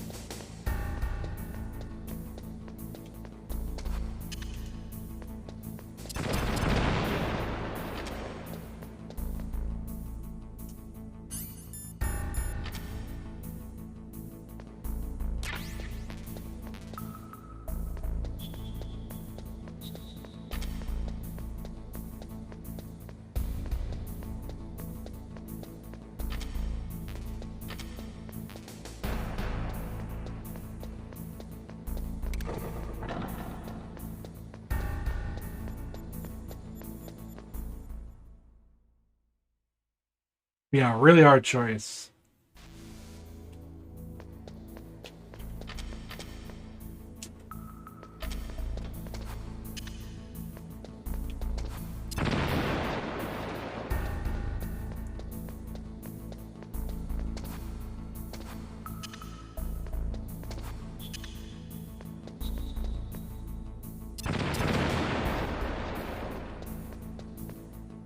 Yeah, really hard choice.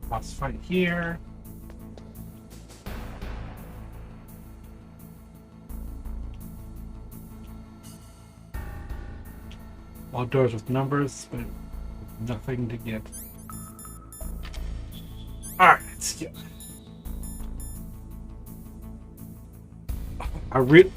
Boss fight here. All doors with numbers, but nothing to get. Alright, let's get. I re-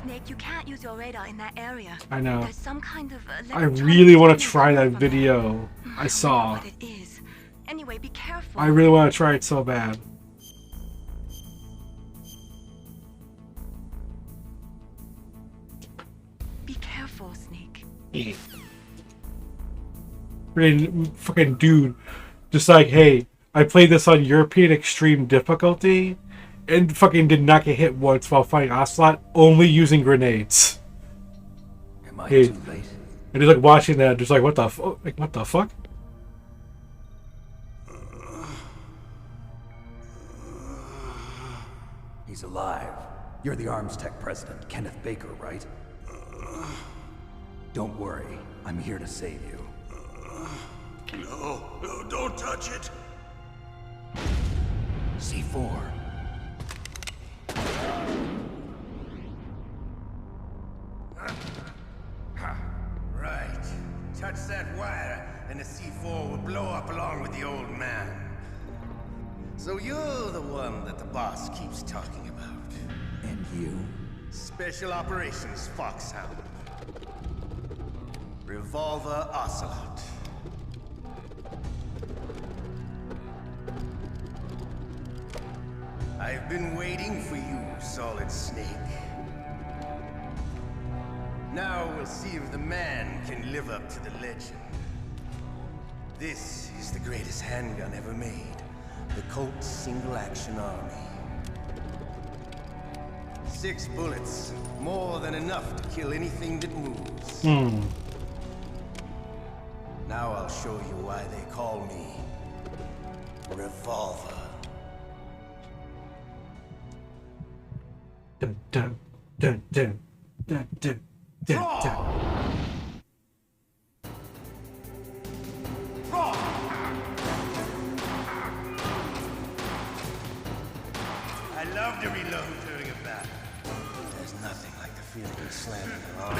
Snake, you can't use your radar in that area. I know. There's some kind of I really want to try that video I saw. What it is. Anyway, be careful. I really want to try it so bad. Be careful, Snake. Yeah. Fucking dude, just like, hey, I played this on European extreme difficulty, and fucking did not get hit once while fighting Ocelot, only using grenades. Am I Hey, too late? and he's like watching that, just like, what the like, what the fuck? He's alive. You're the arms tech president, Kenneth Baker, right? Don't worry. I'm here to save you. No, don't touch it. C4. Right. Touch that wire, and the C4 will blow up along with the old man. So you're the one that the boss keeps talking about. And you? Special Operations Foxhound. Revolver Ocelot. I've been waiting for you, Solid Snake. Now we'll see if the man can live up to the legend. This is the greatest handgun ever made. The Colt Single Action Army. 6 bullets, more than enough to kill anything that moves. Now I'll show you why they call me Revolver. Dun, dun, dun, dun, dun, dun, dun, dun. I love to reload during a battle. There's nothing like the feeling of slamming an arm.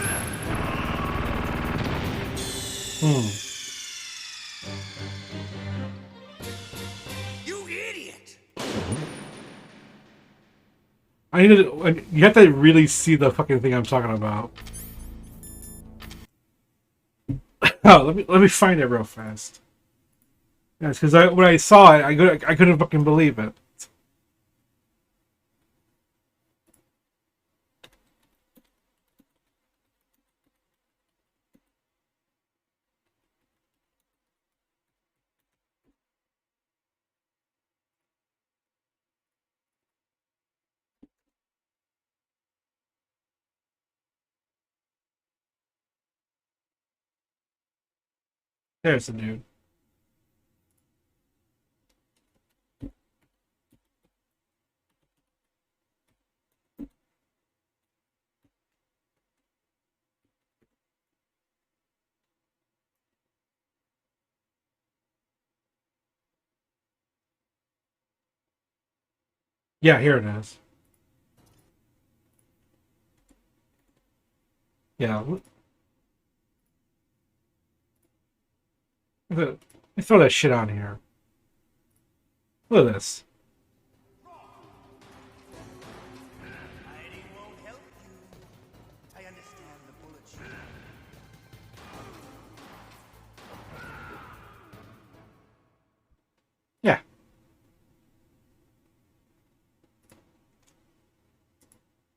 You idiot! I need to. You have to really see the fucking thing I'm talking about. Oh, let me find it real fast. Yes, because when I saw it, I couldn't fucking believe it. There's the dude. Yeah, here it is. Yeah. Let me throw that shit on here. Look at this. Hiding won't help you. I understand the bullet shot. Yeah.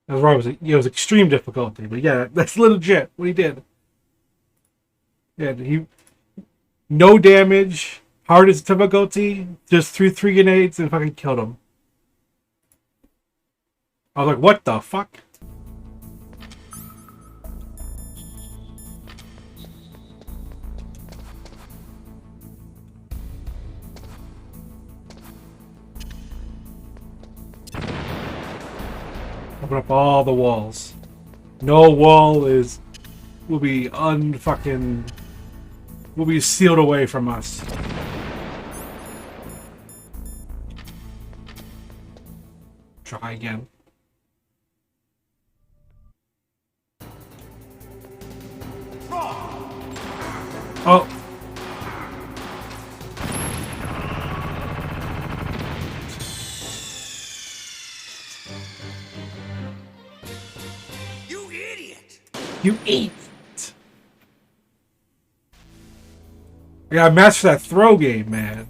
That's why it was extreme difficulty, but yeah, that's legit what he did. Yeah, No damage. Hard as difficulty. Just threw 3 grenades and fucking killed him. I was like, what the fuck? Open up all the walls. No wall will be will be sealed away from us. Try again. Oh. You idiot! You idiot! I gotta master that throw game, man.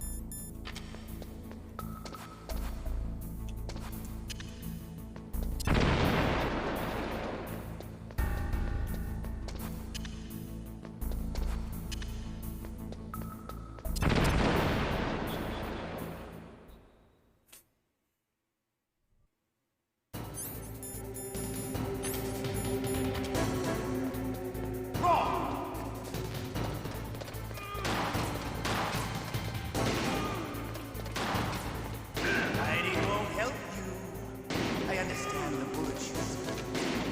Hiding won't help you. I understand the bullets you spit.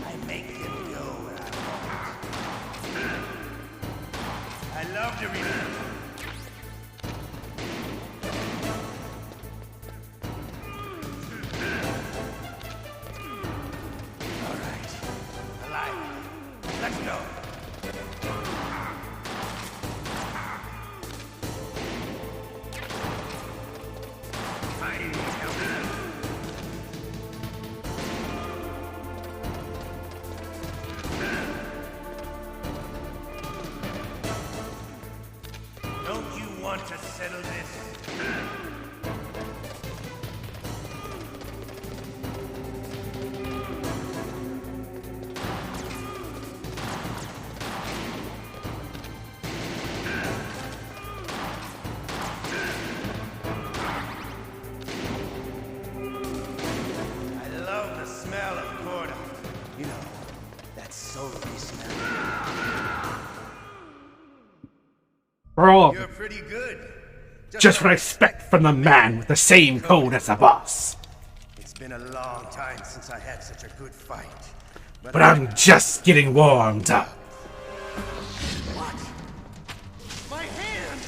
I make them go where I want. I love to read them. All right. Alive. Let's go. Don't you want to settle this? I love the smell of Corda. You know, that soapy smell. Bro, You're pretty good. just what I expect from the man with the same code as the boss. It's been a long time since I had such a good fight. But I'm just getting warmed up. What? My hand!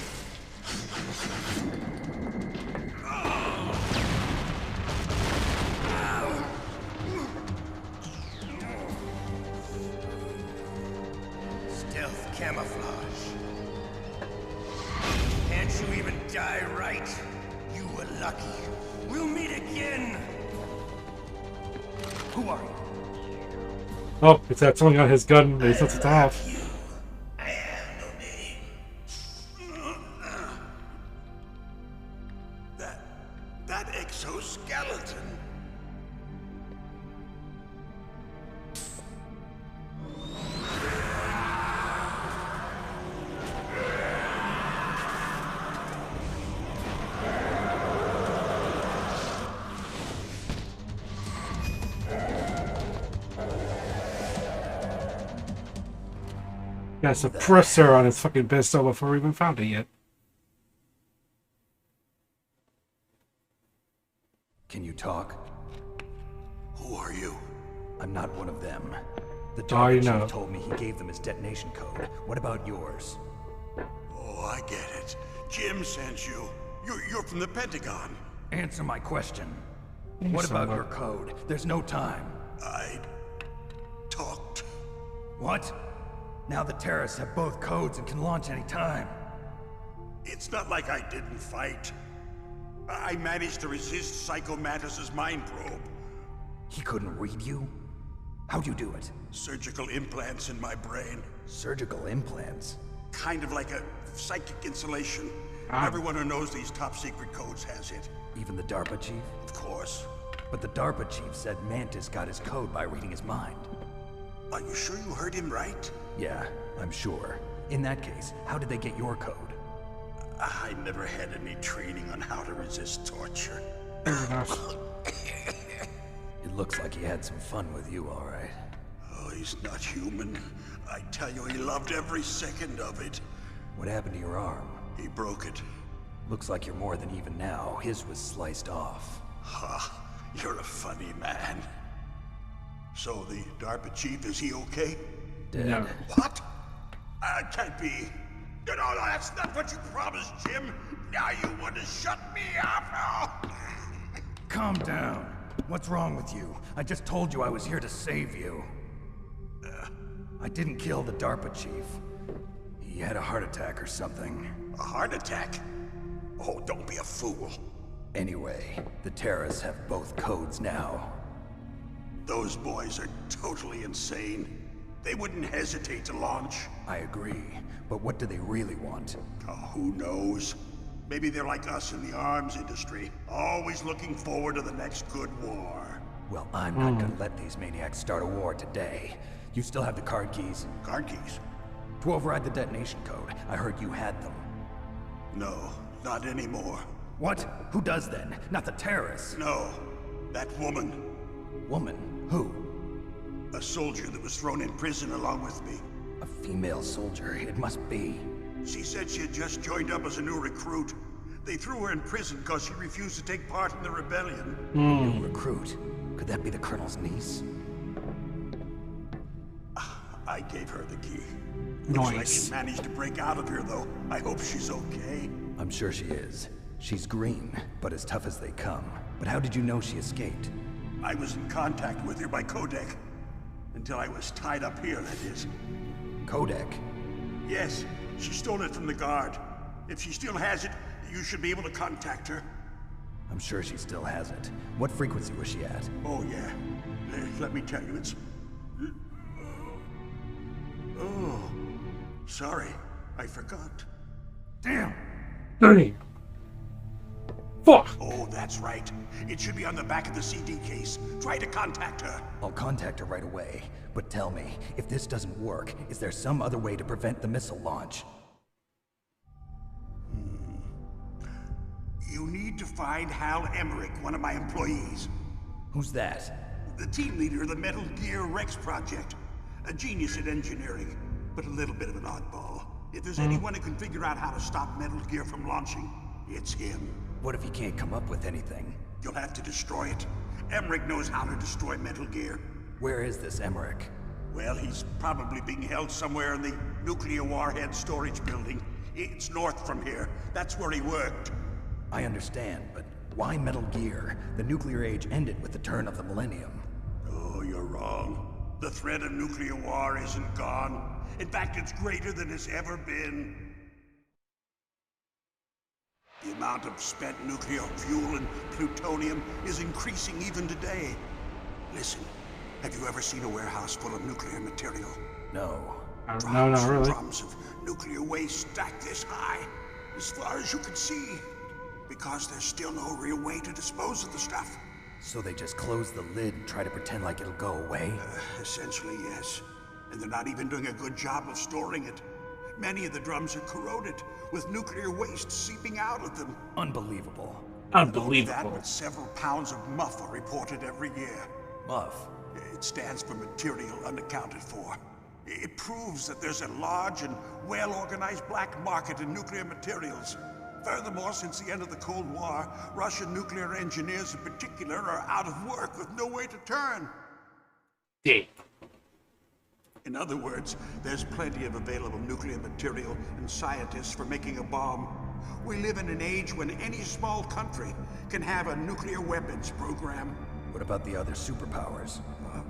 Stealth camouflage. Can't you even die right? You were lucky. We'll meet again. Who are you? Oh, it's that something on his gun that he's supposed to have. I have no name. That exoskeleton. Got a suppressor on his fucking pistol before we even found it yet. Can you talk? Who are you? I'm not one of them. The Oh, you Dark know. Chief told me he gave them his detonation code. What about yours? Oh, I get it. Jim sent you. You're from the Pentagon. Answer my question. Thanks What so about much. your code? There's no time. I talked. What? Now the terrorists have both codes and can launch any time. It's not like I didn't fight. I managed to resist Psycho Mantis's mind probe. He couldn't read you? How'd you do it? Surgical implants in my brain. Surgical implants? Kind of like a psychic insulation. Ah. Everyone who knows these top secret codes has it. Even the DARPA chief? Of course. But the DARPA chief said Mantis got his code by reading his mind. Are you sure you heard him right? Yeah, I'm sure. In that case, how did they get your code? I never had any training on how to resist torture. Fair enough. It looks like he had some fun with you, all right. Oh, he's not human. I tell you, he loved every second of it. What happened to your arm? He broke it. Looks like you're more than even now. His was sliced off. Ha, you're a funny man. So the DARPA chief, is he okay? Dead. No. What? Can't be. No, that's not what you promised, Jim. Now you want to shut me up? Calm down. What's wrong with you? I just told you I was here to save you. I didn't kill the DARPA chief. He had a heart attack or something. A heart attack? Oh, don't be a fool. Anyway, the terrorists have both codes now. Those boys are totally insane. They wouldn't hesitate to launch. I agree, but what do they really want? Oh, who knows? Maybe they're like us in the arms industry, always looking forward to the next good war. Well, I'm not gonna let these maniacs start a war today. You still have the card keys? Card keys? To override the detonation code. I heard you had them. No, not anymore. What? Who does then? Not the terrorists. No, that woman. Woman? Who? A soldier that was thrown in prison along with me. A female soldier, it must be. She said she had just joined up as a new recruit. They threw her in prison because she refused to take part in the rebellion. New recruit? Could that be the Colonel's niece? I gave her the key. Nice. Looks like she managed to break out of here, though. I hope she's okay. I'm sure she is. She's green, but as tough as they come. But how did you know she escaped? I was in contact with her by codec. Until I was tied up here, that is. Codec? Yes, she stole it from the guard. If she still has it, you should be able to contact her. I'm sure she still has it. What frequency was she at? Oh, yeah. Let me tell you, it's... Oh, sorry. I forgot. Damn! Dirty. Fuck! Oh, that's right. It should be on the back of the CD case. Try to contact her. I'll contact her right away. But tell me, if this doesn't work, is there some other way to prevent the missile launch? You need to find Hal Emmerich, one of my employees. Who's that? The team leader of the Metal Gear Rex project. A genius at engineering, but a little bit of an oddball. If there's anyone who can figure out how to stop Metal Gear from launching, it's him. What if he can't come up with anything? You'll have to destroy it. Emmerich knows how to destroy Metal Gear. Where is this Emmerich? Well, he's probably being held somewhere in the nuclear warhead storage building. It's north from here. That's where he worked. I understand, but why Metal Gear? The nuclear age ended with the turn of the millennium. Oh, you're wrong. The threat of nuclear war isn't gone. In fact, it's greater than it's ever been. The amount of spent nuclear fuel and plutonium is increasing even today. Listen, have you ever seen a warehouse full of nuclear material? No. No, not really. Drums of nuclear waste stacked this high, as far as you can see. Because there's still no real way to dispose of the stuff. So they just close the lid and try to pretend like it'll go away? Essentially, yes. And they're not even doing a good job of storing it. Many of the drums are corroded, with nuclear waste seeping out of them. Unbelievable. Unbelievable. That, but several pounds of MUF are reported every year. MUF? It stands for material unaccounted for. It proves that there's a large and well-organized black market in nuclear materials. Furthermore, since the end of the Cold War, Russian nuclear engineers in particular are out of work with no way to turn. Yeah. In other words, there's plenty of available nuclear material and scientists for making a bomb. We live in an age when any small country can have a nuclear weapons program. What about the other superpowers?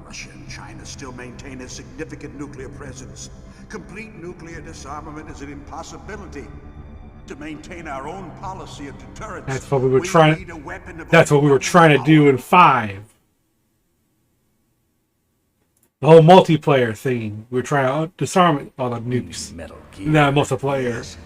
Russia and China still maintain a significant nuclear presence. Complete nuclear disarmament is an impossibility. To maintain our own policy of deterrence, that's what we were trying. Need a weapon of That's what we were trying to do in 5. The whole multiplayer thing. We were trying to disarm all the nukes. Metal Gear. No, multiplayer. Yes.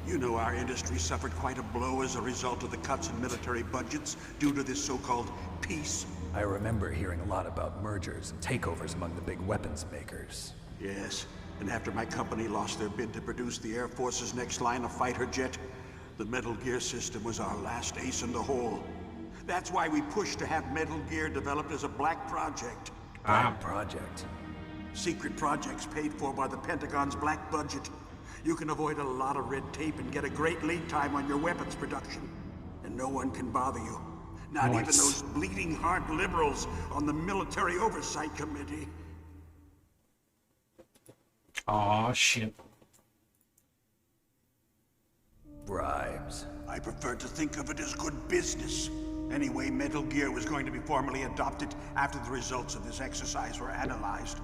You know, our industry suffered quite a blow as a result of the cuts in military budgets due to this so-called peace. I remember hearing a lot about mergers and takeovers among the big weapons makers. Yes, and after my company lost their bid to produce the Air Force's next line of fighter jet, The Metal Gear system was our last ace in the hole. That's why we pushed to have Metal Gear developed as a black project. Black project? Secret projects paid for by the Pentagon's black budget. You can avoid a lot of red tape and get a great lead time on your weapons production. And no one can bother you. Not even those bleeding heart liberals on the Military Oversight Committee. Aw, shit. Bribes. I prefer to think of it as good business. Anyway, Metal Gear was going to be formally adopted after the results of this exercise were analyzed.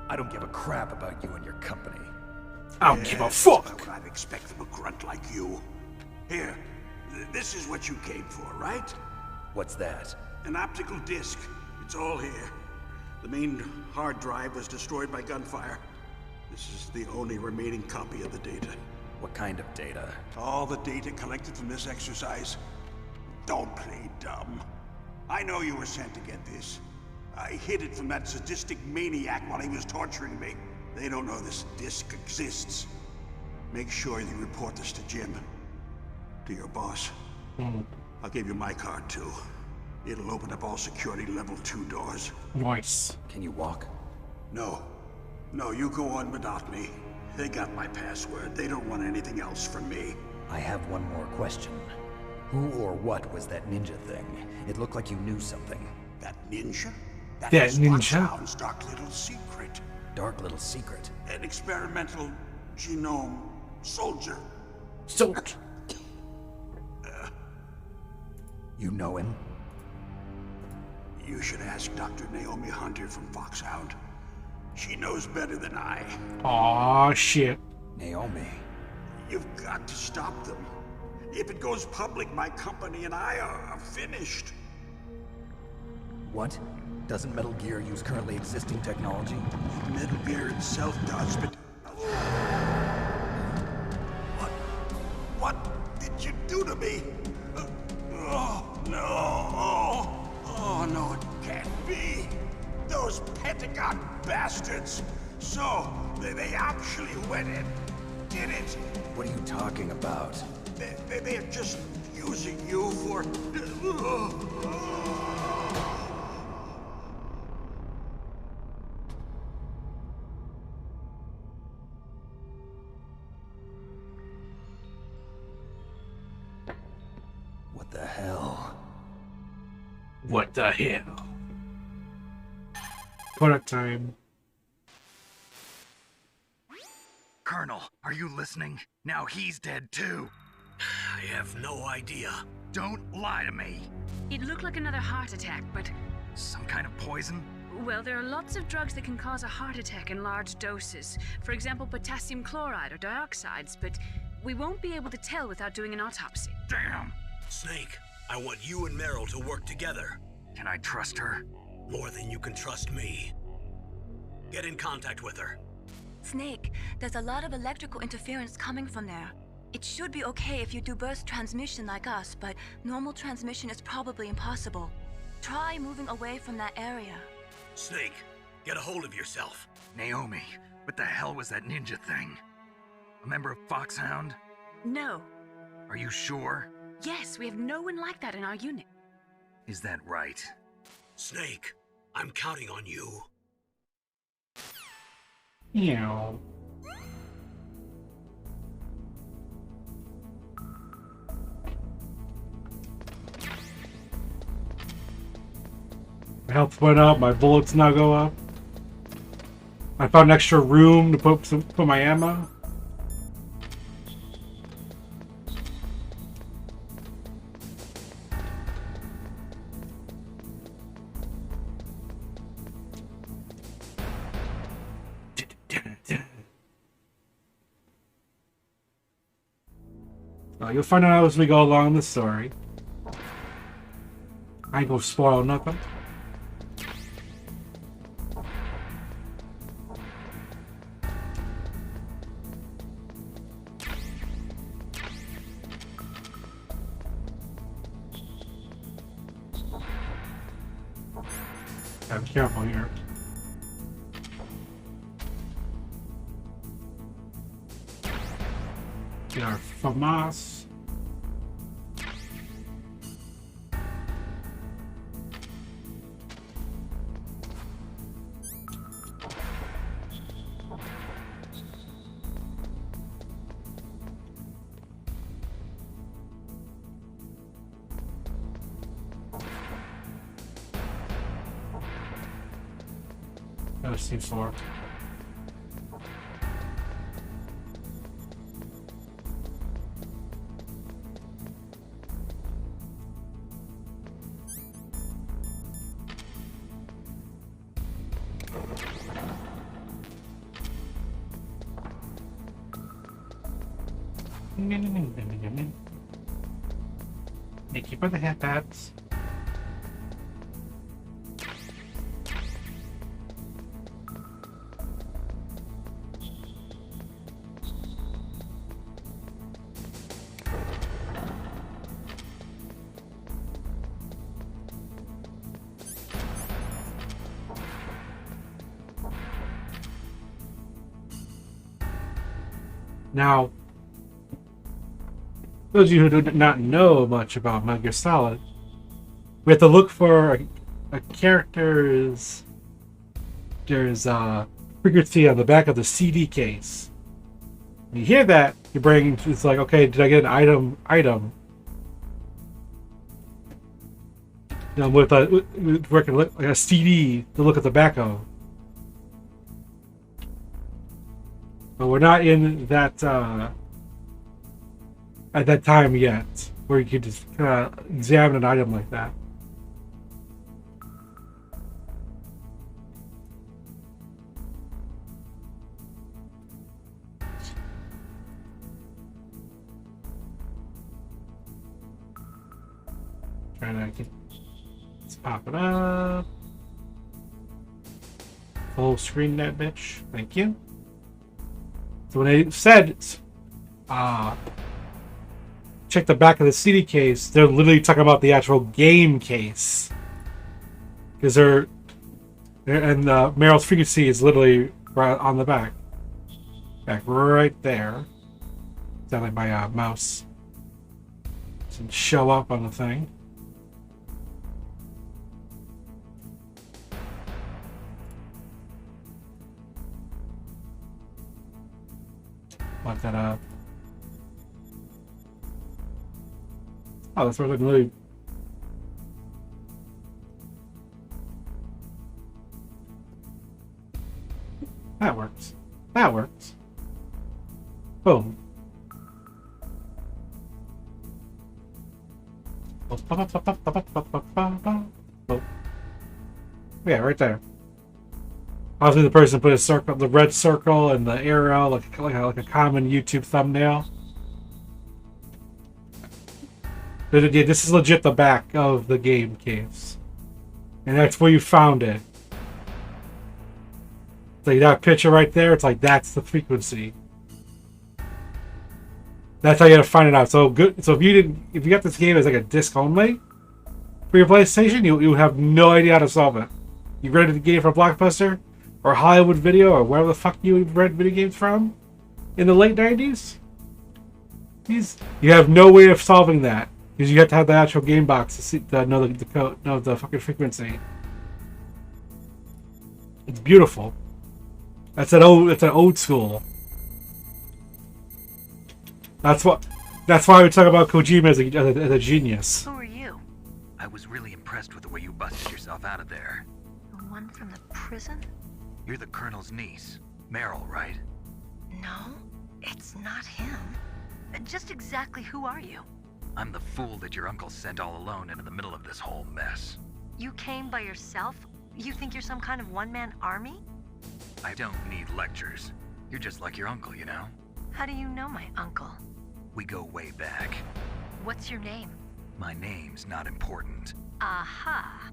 I don't give a crap about you and your company. I don't give a fuck. That's what I'd expect from a grunt like you. Here, this is what you came for, right? What's that? An optical disc. It's all here. The main hard drive was destroyed by gunfire. This is the only remaining copy of the data. What kind of data? All the data collected from this exercise. Don't play dumb. I know you were sent to get this. I hid it from that sadistic maniac while he was torturing me. They don't know this disc exists. Make sure you report this to Jim. To your boss. I'll give you my card too. It'll open up all security level 2 doors. Nice. Can you walk? No. No, you go on without me. They got my password. They don't want anything else from me. I have one more question. Who or what was that ninja thing? It looked like you knew something. That ninja? That was ninja? Foxhound's dark little secret. Dark little secret? An experimental genome soldier. Soldier. You know him? You should ask Dr. Naomi Hunter from Foxhound. She knows better than I. Aw, shit. Naomi. You've got to stop them. If it goes public, my company and I are finished. What? Doesn't Metal Gear use currently existing technology? Metal Gear itself does, but... What did you do to me? Oh, no. Oh, no, it can't be. Those Pentagon bastards. So, they actually went and did it. What are you talking about? They're just using you for... What the hell? What the hell? Product time. Colonel, are you listening? Now he's dead too. I have no idea. Don't lie to me. It looked like another heart attack, but... Some kind of poison? Well, there are lots of drugs that can cause a heart attack in large doses. For example, potassium chloride or dioxides, but we won't be able to tell without doing an autopsy. Damn! Snake, I want you and Meryl to work together. Can I trust her? More than you can trust me. Get in contact with her. Snake, there's a lot of electrical interference coming from there. It should be okay if you do burst transmission like us, but normal transmission is probably impossible. Try moving away from that area. Snake, get a hold of yourself. Naomi, what the hell was that ninja thing? A member of Foxhound? No. Are you sure? Yes, we have no one like that in our unit. Is that right? Snake, I'm counting on you. Yeah. My health went up, my bullets now go up. I found extra room to put my ammo. You'll find out as we go along the story. I ain't gonna spoil nothing. Gotta be careful here. Get our FAMAS. C4. Thank you for the headbats. Now, those of you who do not know much about Metal Gear Solid, we have to look for a character's frequency on the back of the CD case. When you hear that, your brain is like, okay, did I get an item? You know, with a CD to look at the back of. But we're not in that at that time yet, where you could just examine an item like that. Trying to get, let's pop it up. Full screen that bitch. Thank you. So when they said, check the back of the CD case, they're literally talking about the actual game case. Because Meryl's frequency is literally right on the back. Back right there. Sound like my mouse doesn't show up on the thing. Lock that up. Oh, that's where I really. That works. That works. Boom. Yeah, right there. Obviously, the person put a circle, the red circle, and the arrow, like a common YouTube thumbnail. But yeah, this is legit the back of the game case, and that's where you found it. Like that picture right there, it's like that's the frequency. That's how you gotta find it out. So good. So if you got this game as like a disc only for your PlayStation, you have no idea how to solve it. You rented the game from Blockbuster or Hollywood Video or wherever the fuck you rent video games from in the late 90s. You have no way of solving that because you have to have the actual game box to know the code, know the fucking frequency. It's beautiful. It's an old school. That's why we talk about Kojima as a genius. Who are you? I was really impressed with the way you busted yourself out of there. The one from the prison? You're the Colonel's niece, Meryl, right? No, it's not him. Just exactly who are you? I'm the fool that your uncle sent all alone into the middle of this whole mess. You came by yourself? You think you're some kind of one-man army? I don't need lectures. You're just like your uncle, you know? How do you know my uncle? We go way back. What's your name? My name's not important. Aha.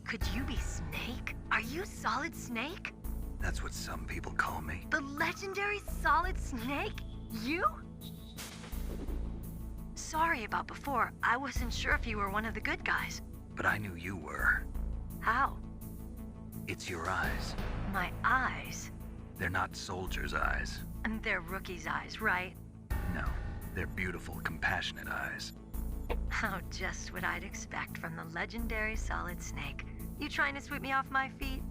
Could you be Snake? Are you Solid Snake? That's what some people call me. The legendary Solid Snake? You? Sorry about before. I wasn't sure if you were one of the good guys. But I knew you were. How? It's your eyes. My eyes? They're not soldiers' eyes. And they're rookies' eyes, right? No, they're beautiful, compassionate eyes. Oh, just what I'd expect from the legendary Solid Snake. You trying to sweep me off my feet?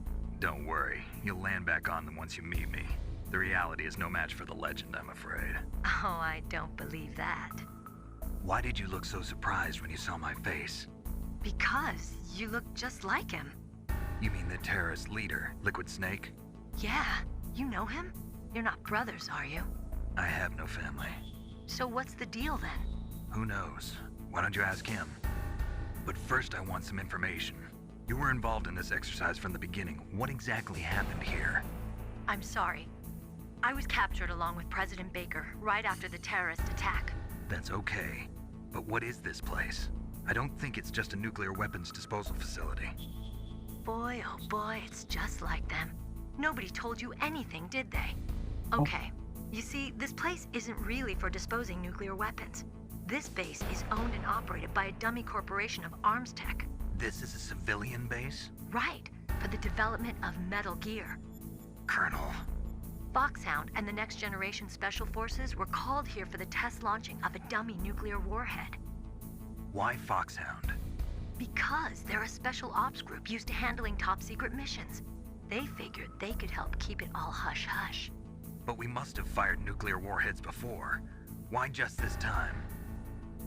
Don't worry, you'll land back on them once you meet me. The reality is no match for the legend, I'm afraid. Oh, I don't believe that. Why did you look so surprised when you saw my face? Because you look just like him. You mean the terrorist leader, Liquid Snake? Yeah, you know him? You're not brothers, are you? I have no family. So what's the deal then? Who knows? Why don't you ask him? But first I want some information. You were involved in this exercise from the beginning. What exactly happened here? I'm sorry. I was captured along with President Baker right after the terrorist attack. That's okay. But what is this place? I don't think it's just a nuclear weapons disposal facility. Boy, oh boy, it's just like them. Nobody told you anything, did they? Okay. You see, this place isn't really for disposing nuclear weapons. This base is owned and operated by a dummy corporation of arms tech. This is a civilian base? Right, for the development of Metal Gear. Colonel. Foxhound and the Next Generation Special Forces were called here for the test launching of a dummy nuclear warhead. Why Foxhound? Because they're a special ops group used to handling top secret missions. They figured they could help keep it all hush-hush. But we must have fired nuclear warheads before. Why just this time?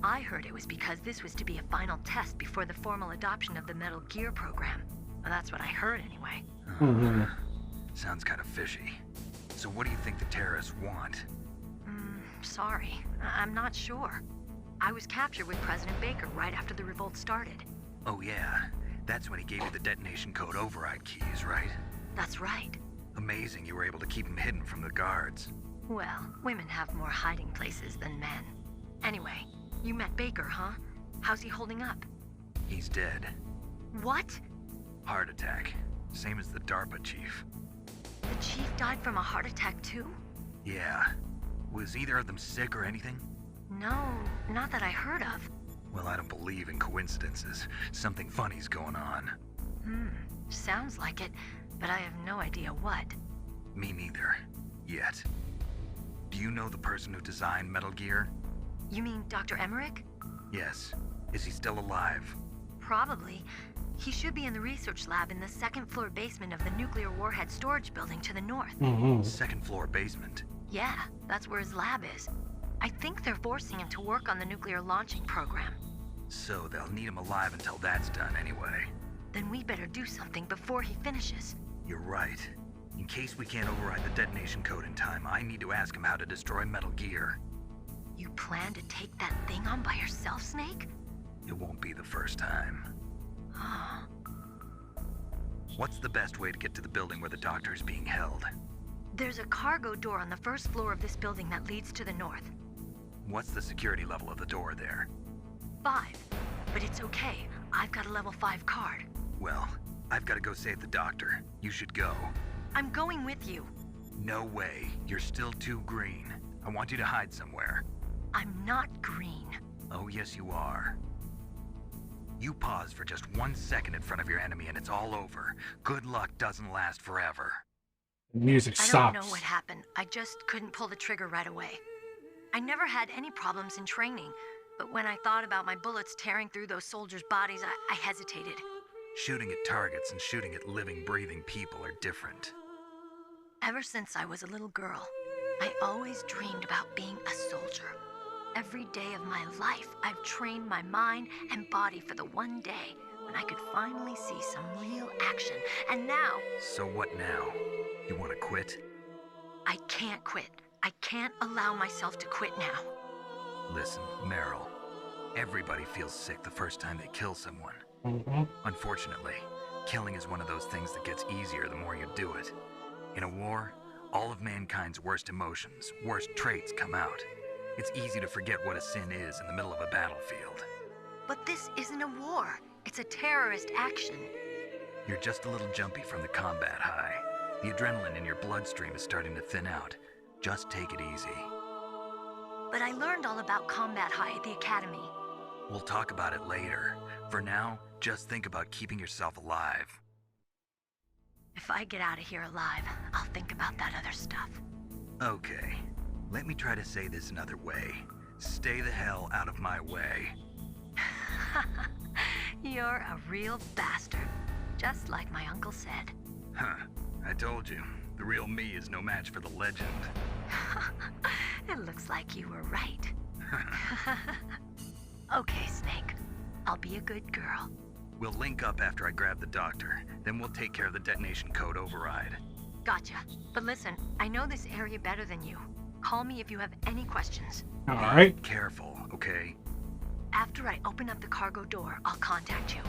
I heard it was because this was to be a final test before the formal adoption of the Metal Gear program. Well, that's what I heard anyway. Sounds kind of fishy. So what do you think the terrorists want? Sorry. I'm not sure. I was captured with President Baker right after the revolt started. Oh yeah, that's when he gave you the detonation code override keys, right? That's right. Amazing you were able to keep him hidden from the guards. Well, women have more hiding places than men. Anyway, you met Baker, huh? How's he holding up? He's dead. What? Heart attack. Same as the DARPA chief. The chief died from a heart attack too? Yeah. Was either of them sick or anything? No, not that I heard of. Well, I don't believe in coincidences. Something funny's going on. Sounds like it, but I have no idea what. Me neither. Yet. Do you know the person who designed Metal Gear? You mean Dr. Emmerich? Yes. Is he still alive? Probably. He should be in the research lab in the second floor basement of the nuclear warhead storage building to the north. Second floor basement? Yeah, that's where his lab is. I think they're forcing him to work on the nuclear launching program. So they'll need him alive until that's done anyway. Then we better do something before he finishes. You're right. In case we can't override the detonation code in time, I need to ask him how to destroy Metal Gear. You plan to take that thing on by yourself, Snake? It won't be the first time. What's the best way to get to the building where the doctor is being held? There's a cargo door on the first floor of this building that leads to the north. What's the security level of the door there? 5. But it's okay. I've got a level 5 card. Well, I've got to go save the doctor. You should go. I'm going with you. No way. You're still too green. I want you to hide somewhere. I'm not green. Oh, yes, you are. You pause for just 1 second in front of your enemy and it's all over. Good luck doesn't last forever. Music stops. I don't know what happened. I just couldn't pull the trigger right away. I never had any problems in training, but when I thought about my bullets tearing through those soldiers' bodies, I hesitated. Shooting at targets and shooting at living, breathing people are different. Ever since I was a little girl, I always dreamed about being a soldier. Every day of my life, I've trained my mind and body for the one day when I could finally see some real action. And now... So what now? You want to quit? I can't quit. I can't allow myself to quit now. Listen, Meryl. Everybody feels sick the first time they kill someone. Unfortunately, killing is one of those things that gets easier the more you do it. In a war, all of mankind's worst emotions, worst traits come out. It's easy to forget what a sin is in the middle of a battlefield. But this isn't a war. It's a terrorist action. You're just a little jumpy from the combat high. The adrenaline in your bloodstream is starting to thin out. Just take it easy. But I learned all about combat high at the academy. We'll talk about it later. For now, just think about keeping yourself alive. If I get out of here alive, I'll think about that other stuff. Okay. Let me try to say this another way. Stay the hell out of my way. You're a real bastard. Just like my uncle said. Huh. I told you. The real me is no match for the legend. It looks like you were right. Okay, Snake. I'll be a good girl. We'll link up after I grab the doctor. Then we'll take care of the detonation code override. Gotcha. But listen, I know this area better than you. Call me if you have any questions. All right. Careful, okay? After I open up the cargo door, I'll contact you.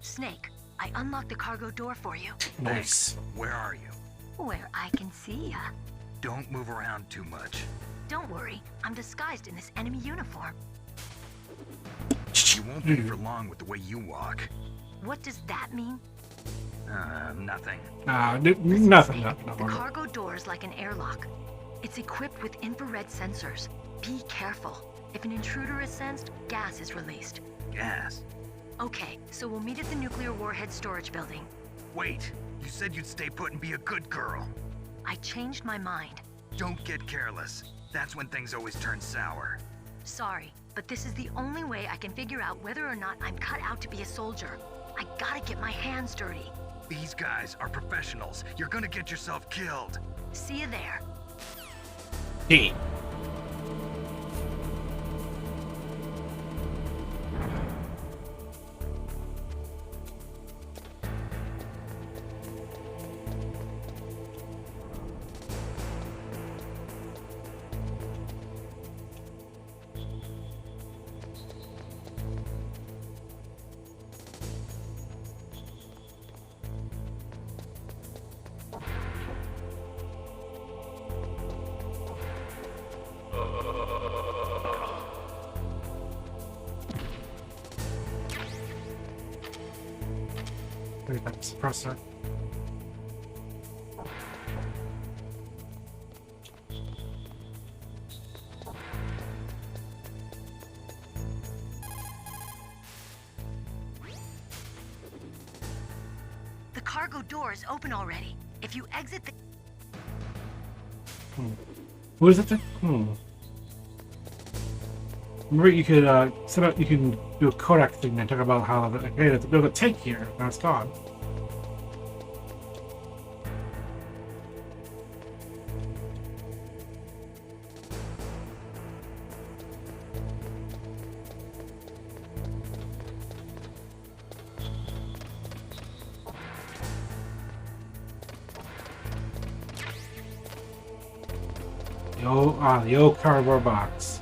Snake, I unlocked the cargo door for you. Nice. Where are you? Where I can see ya. Don't move around too much. Don't worry, I'm disguised in this enemy uniform. You won't be for long with the way you walk. What does that mean? Nothing. Nothing. The cargo door is like an airlock. It's equipped with infrared sensors. Be careful. If an intruder is sensed, gas is released. Gas? Okay, so we'll meet at the nuclear warhead storage building. Wait, you said you'd stay put and be a good girl. I changed my mind. Don't get careless. That's when things always turn sour. Sorry, but this is the only way I can figure out whether or not I'm cut out to be a soldier. I gotta get my hands dirty. These guys are professionals. You're gonna get yourself killed. See you there. Hey. Suppressor. The cargo door is open already. If you exit the... What is it? Remember, you could set up. You can do a Kodak thing and talk about how hey, there's a tank here. Now it's gone. The old cardboard box.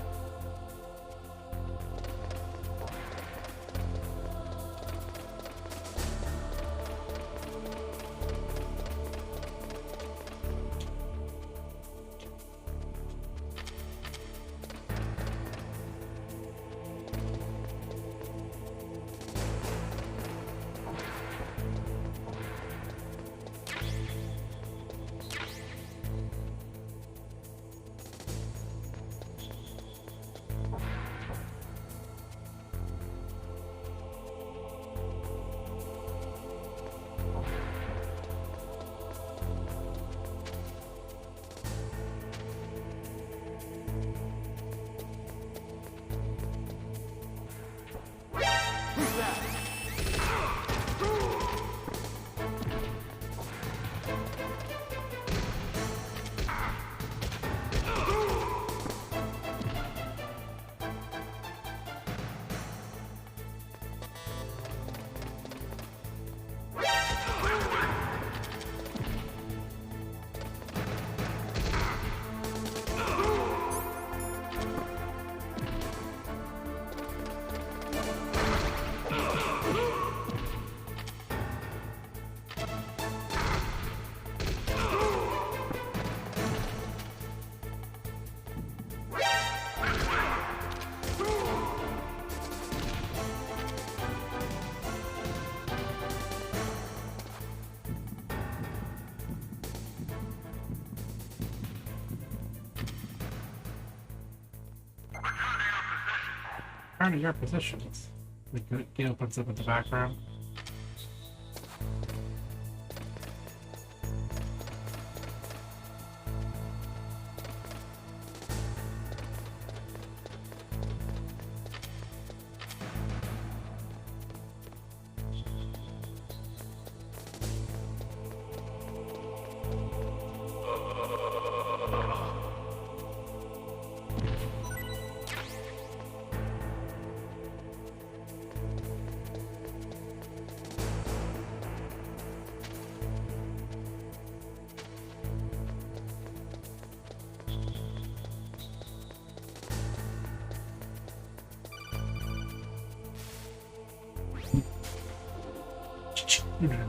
kind of your positions. Like, opens up in the background.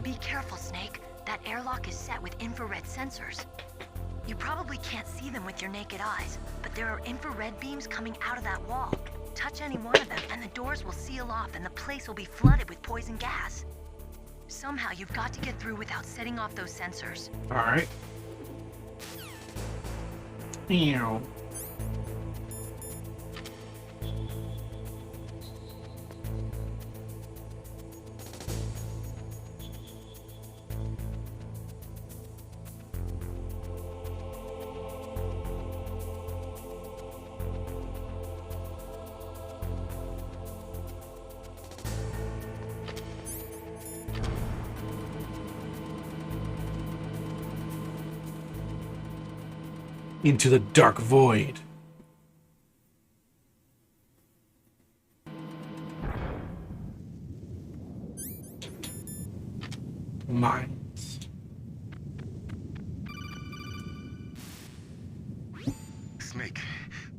Be careful, Snake. That airlock is set with infrared sensors. You probably can't see them with your naked eyes, but there are infrared beams coming out of that wall. Touch any one of them, and the doors will seal off, and the place will be flooded with poison gas. Somehow, you've got to get through without setting off those sensors. Alright. Ew. Into the dark void. Mines. Snake,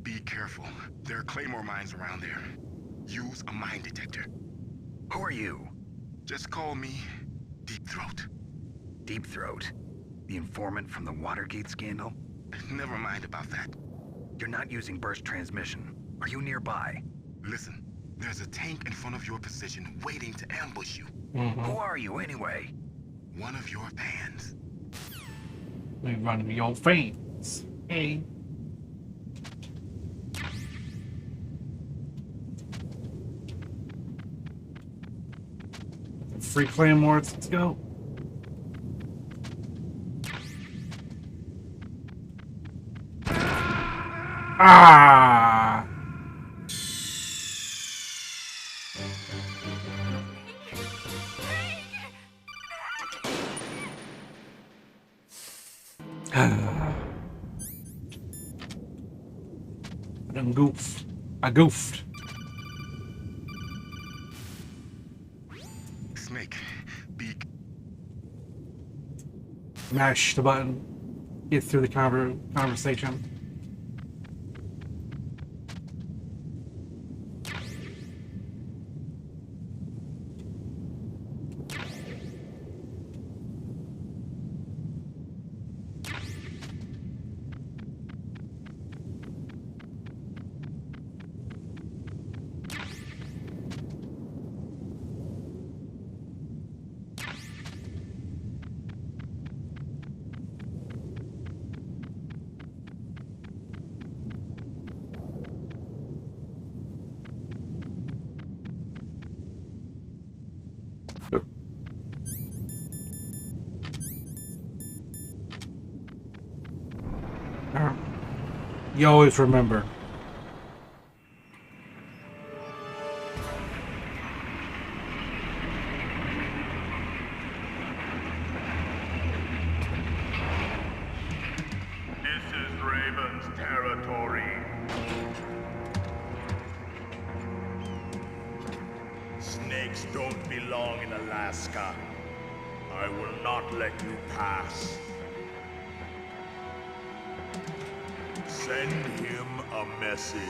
be careful. There are claymore mines around there. Use a mine detector. Who are you? Just call me Deep Throat. Deep Throat? The informant from the Watergate scandal? Never mind about that. You're not using burst transmission. Are you nearby? Listen, there's a tank in front of your position waiting to ambush you. Who are you anyway? One of your fans. We run your fans. Hey. Free claymores, let's go. Ah! I goofed. Snake, Mash the button. Get through the conversation. You always remember. This is Raven's territory. Snakes don't belong in Alaska. I will not let you pass. Send him a message.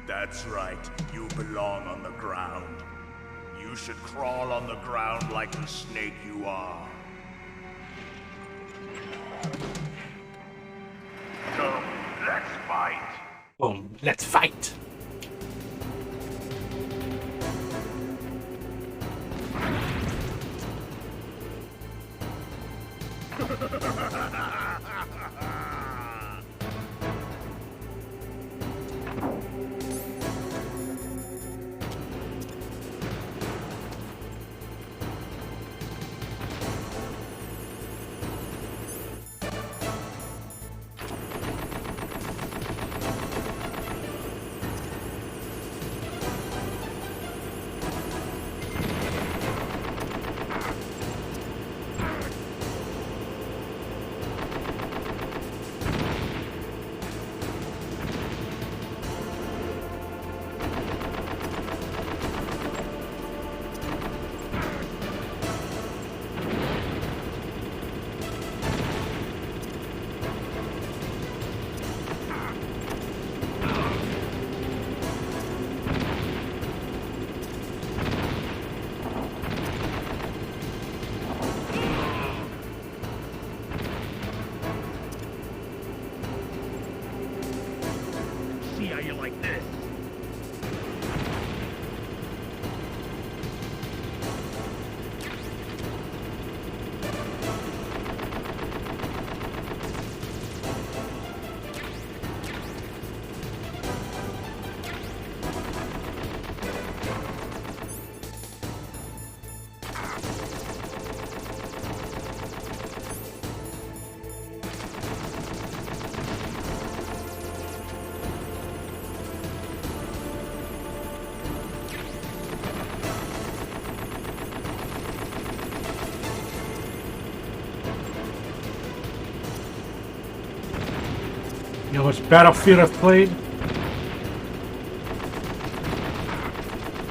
That's right, you belong on the ground. You should crawl on the ground like the snake you are. So, let's fight. Boom, let's fight. how much Battlefield I've played.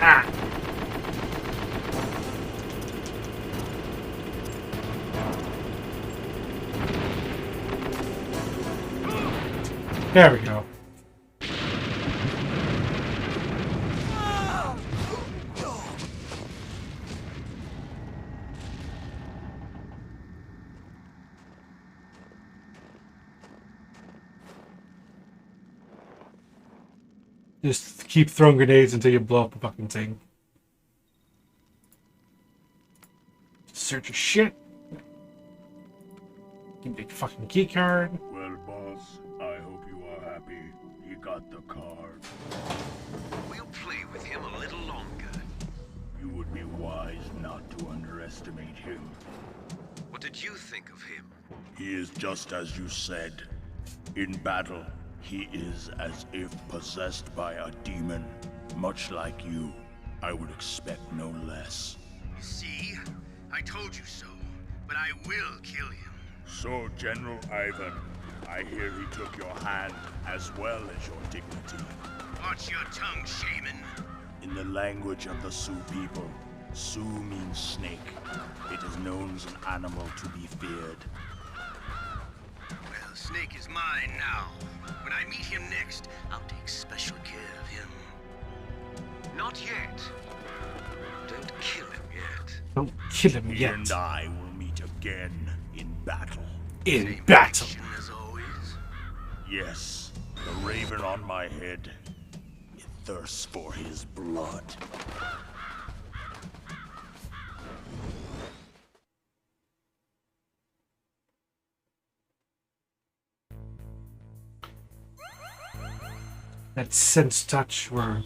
Ah! There we go. Just keep throwing grenades until you blow up the fucking thing. Search your shit. Give me a fucking key card. Well, boss, I hope you are happy. He got the card. We'll play with him a little longer. You would be wise not to underestimate him. What did you think of him? He is just as you said. In battle, he is as if possessed by a demon. Much like you, I would expect no less. See? I told you so, but I will kill him. So, General Ivan, I hear he took your hand as well as your dignity. Watch your tongue, shaman. In the language of the Sioux people, Sioux means snake. It is known as an animal to be feared. Well, Snake is mine now. When I meet him next, I'll take special care of him. Not yet. Don't kill him yet. Don't kill him He yet. and I will meet again in battle. In battle. As always. Yes, the raven on my head. It thirsts for his blood. That sense touch where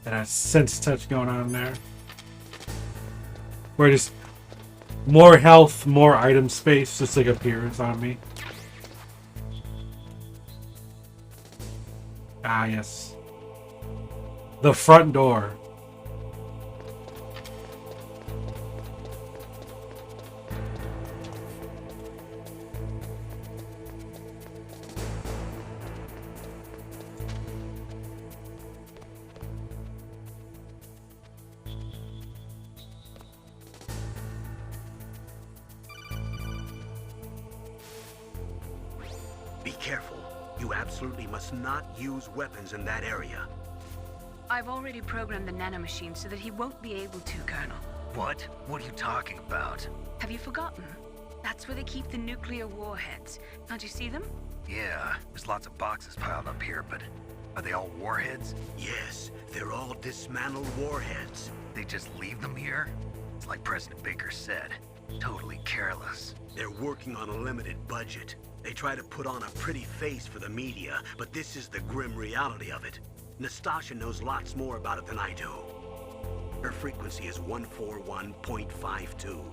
that sense touch going on there. Where just more health, more item space just like appears on me. Ah, yes. The front door. Be careful. You absolutely must not use weapons in that area. I've already programmed the nanomachine so that he won't be able to, Colonel. What? What are you talking about? Have you forgotten? That's where they keep the nuclear warheads. Can't you see them? Yeah, there's lots of boxes piled up here, but are they all warheads? Yes, they're all dismantled warheads. They just leave them here? It's like President Baker said. Totally careless. They're working on a limited budget. They try to put on a pretty face for the media, but this is the grim reality of it. Nastasha knows lots more about it than I do. Her frequency is 141.52.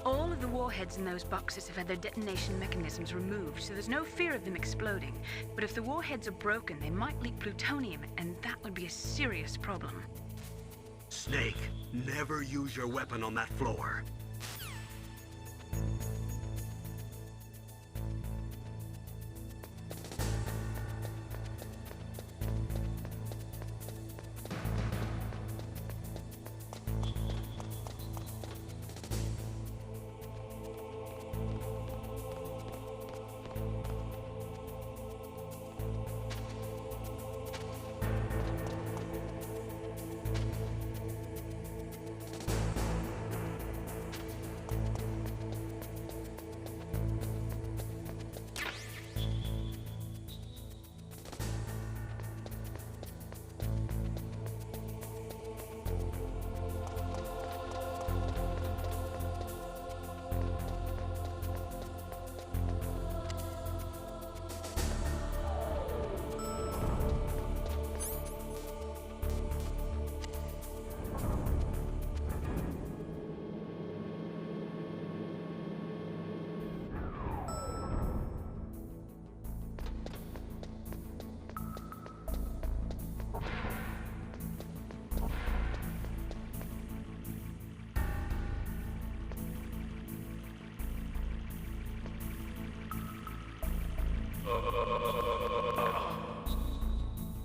All of the warheads in those boxes have had their detonation mechanisms removed, so there's no fear of them exploding. But if the warheads are broken, they might leak plutonium, and that would be a serious problem. Snake, never use your weapon on that floor.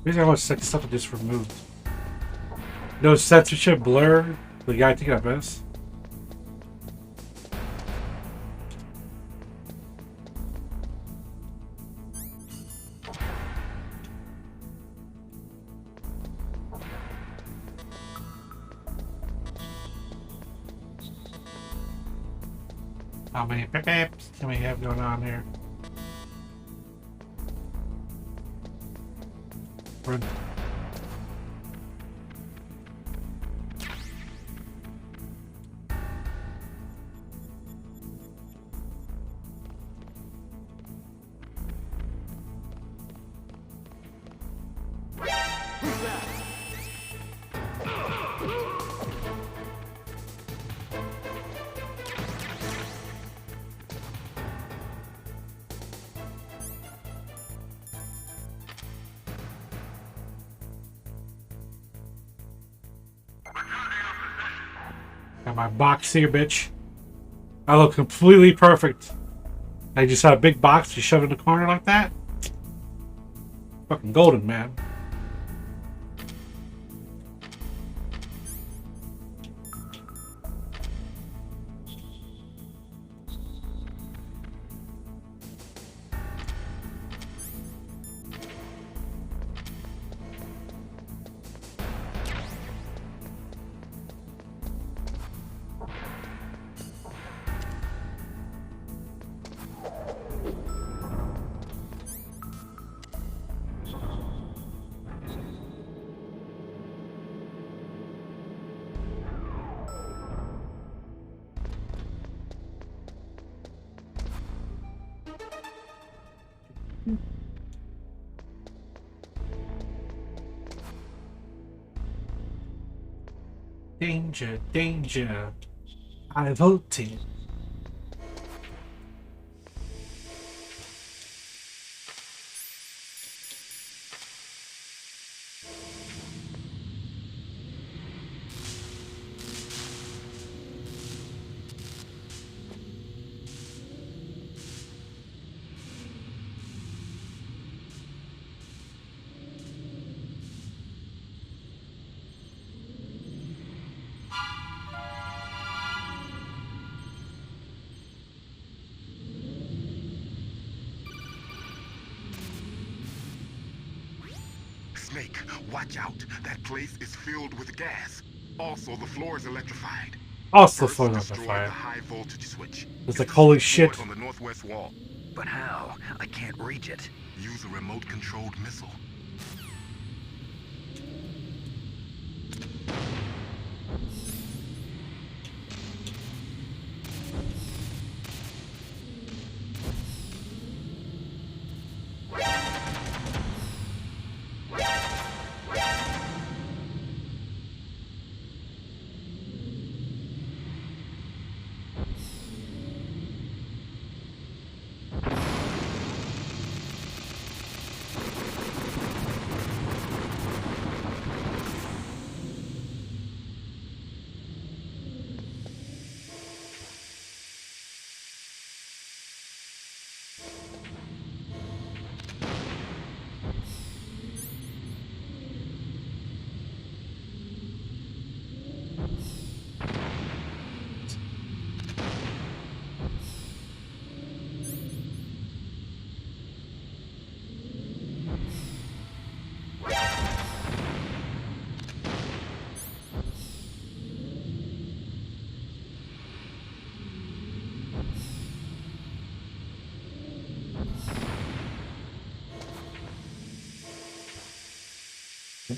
Basically, I want to stuff I just removed. No censorship, blur. The guy taking a piss. How many pips can we have going on here? Run. Got my box here, bitch. I look completely perfect. I just had a big box to shove in the corner like that. Fucking golden, man. Danger, danger. I voted. Snake, watch out. That place is filled with gas. Also, the floor is electrified. Also, First, floor destroy electrified. the high voltage switch. It's like, holy It's shit. on the northwest wall. But how? I can't reach it. Use a remote-controlled missile.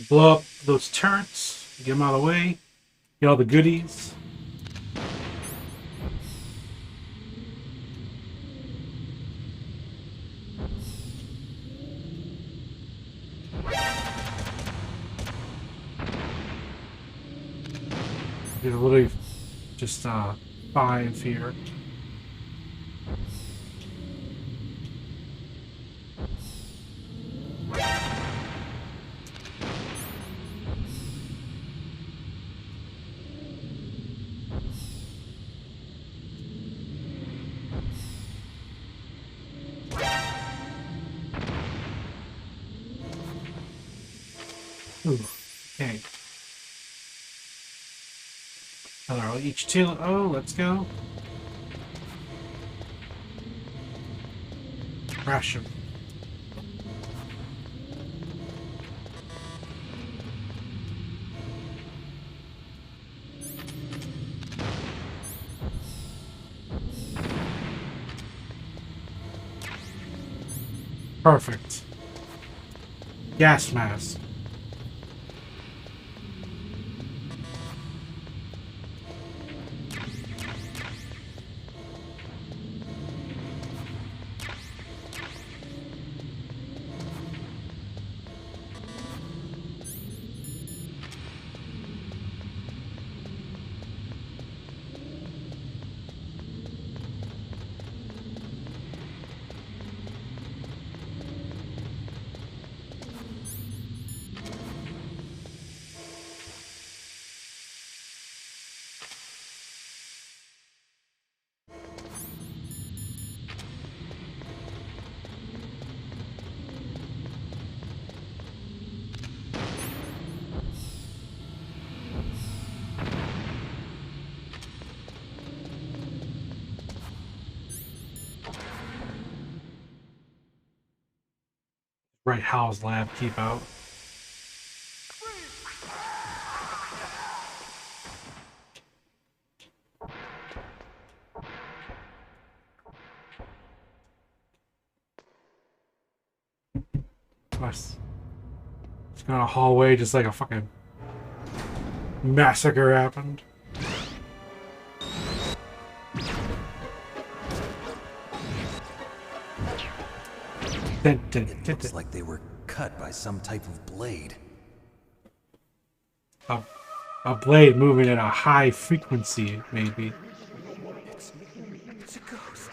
Blow up those turrets. Get them out of the way. Get all the goodies. There's literally just 5 here. Ooh, okay. Hello, each two. Oh, let's go. Crash him. Perfect. Gas mask. Right, Hal's lab keep out. Nice. It's going a hallway just like a fucking massacre happened. It looks like they were cut by some type of blade. A blade moving at a high frequency, maybe. It's a ghost.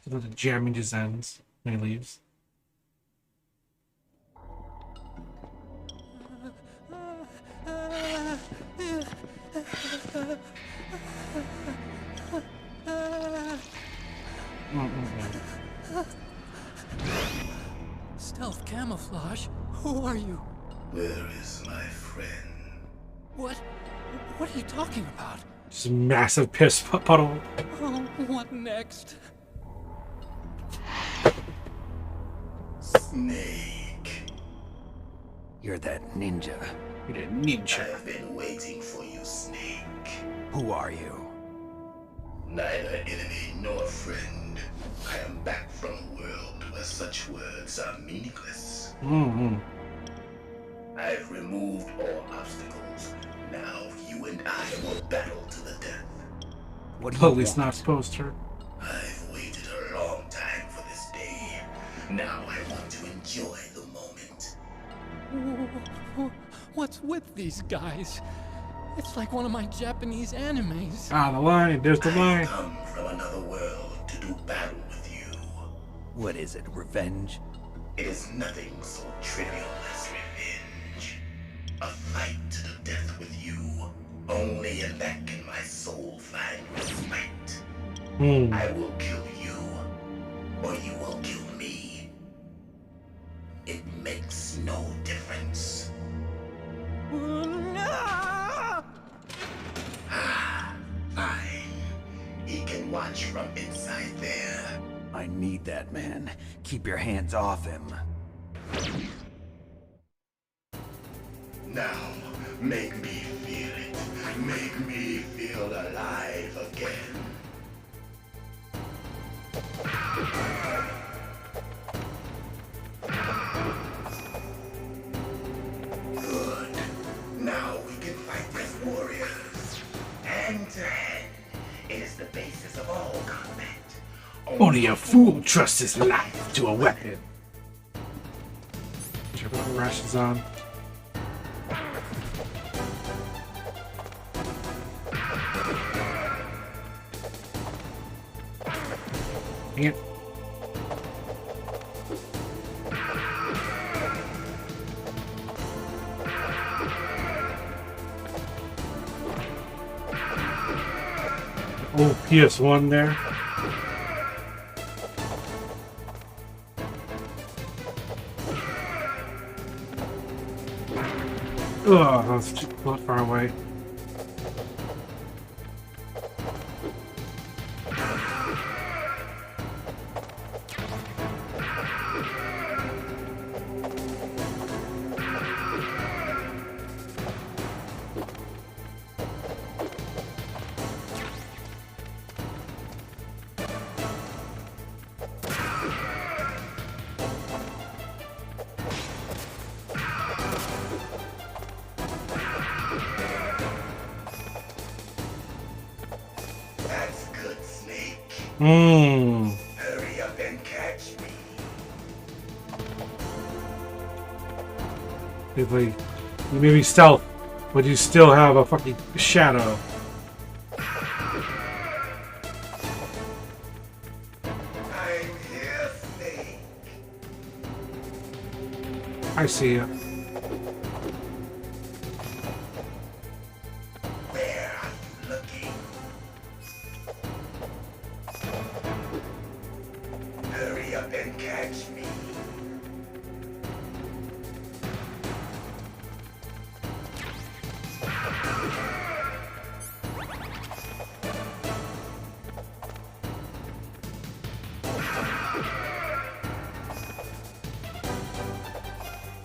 So the jamming just ends when he leaves. Stealth camouflage? Who are you? Where is my friend? What? What are you talking about? Just a massive piss puddle. Oh, what next? Snake. You're that ninja. You're a ninja. I've been waiting for you, Snake. Who are you? Neither enemy nor friend. I am back from a world where such words are meaningless. I've removed all obstacles. Now you and I will battle to the death. What do you Holy want? snaps poster. I've waited a long time for this day. Now I want to enjoy the moment. What's with these guys? It's like one of my Japanese animes. Ah, the line. There's the line. I've come from another world to do battle with you. What is it, revenge? It is nothing so trivial as revenge. A fight to the death with you. Only in that can my soul find respite. I will kill you, or you will kill me. It makes no difference. Fine. He can watch from inside there. I need that man. Keep your hands off him. Now, make me feel it. Make me feel alive again. Good. Now we can fight as warriors. Only a fool trusts his life to a weapon. Should I put the rations on? Dang it. Oh, PS1 there. Ugh, that's too far away. That's good, Snake. Mmm. Hurry up and catch me. If like, you may be stealth, but you still have a fucking shadow. I'm here, Snake. I see you. Where are you looking? Hurry up and catch me.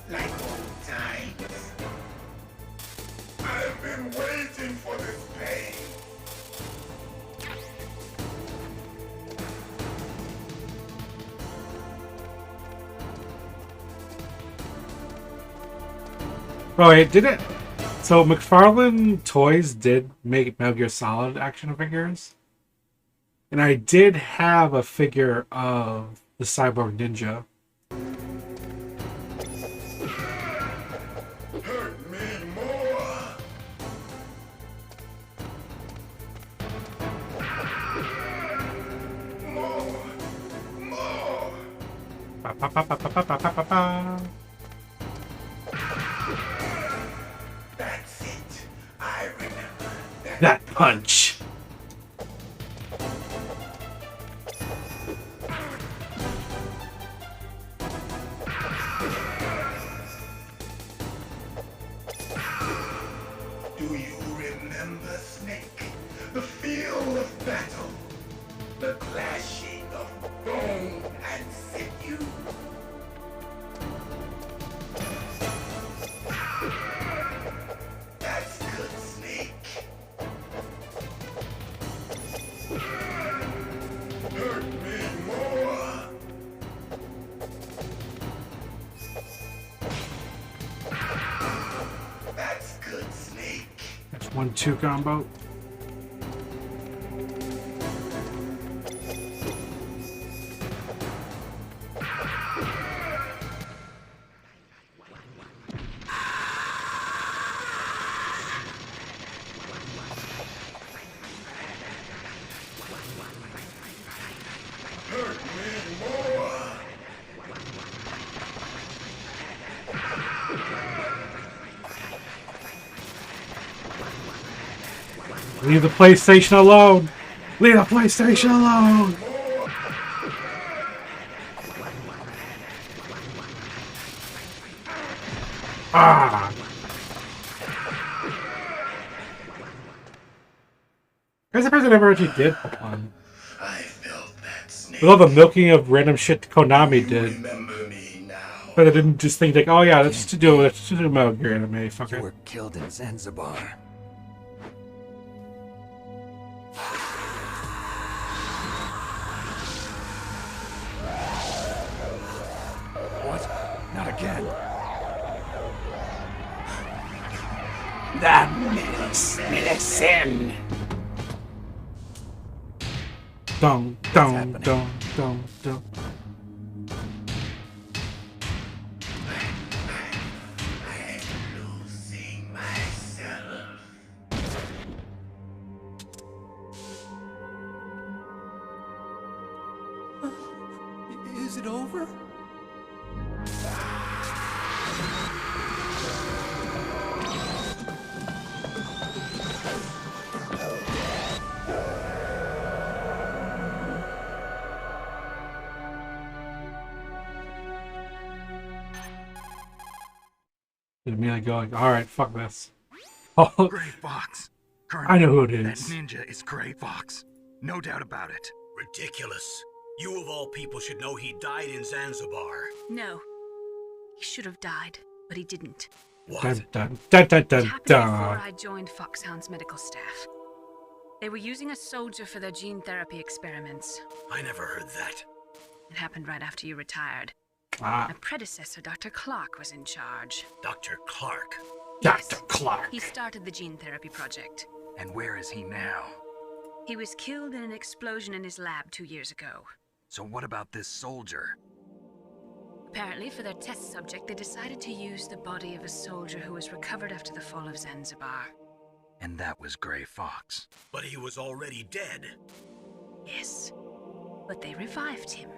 Like old times. I've been waiting for this pain. Oh wait, did it? So McFarlane Toys did make Metal Gear Solid action figures, and I did have a figure of the Cyborg Ninja. Hurt me more. More. Ba, ba, ba, ba, ba, ba, ba, ba, ba. That's it. I remember That punch. Do you remember, Snake? The feel of battle. The clashing of bone and sinew. That's good, Snake. Hurt me more. That's good, Snake. That's 1-2 combo. Hurt me more. Leave the PlayStation alone. Leave the PlayStation alone. Ah. I'm surprised I never actually did one. I felt that, Snake. With all the milking of random shit Konami did. Remember me now. But I didn't just think like, oh yeah, let's just do a Metal Gear anime. Fuck You it. were killed in Zanzibar. What? Not again. The medicine. Dong, dong, dong. Dum, dum. Losing myself. Is it over? Immediately going, all right, fuck this. Oh, Gray Fox. I know who it That is. ninja is Gray Fox. No doubt about it. Ridiculous. You of all people should know he died in Zanzibar. No. He should have died, but he didn't. What? Dun, dun, dun, dun, It dun, happened before dun. I joined Foxhound's medical staff. They were using a soldier for their gene therapy experiments. I never heard that. It happened right after you retired. Ah. My predecessor, Dr. Clark, was in charge. Dr. Clark? Dr. Clark. He started the gene therapy project. And where is he now? He was killed in an explosion in his lab 2 years ago. So what about this soldier? Apparently, for their test subject, they decided to use the body of a soldier who was recovered after the fall of Zanzibar. And that was Gray Fox. But he was already dead. Yes. But they revived him.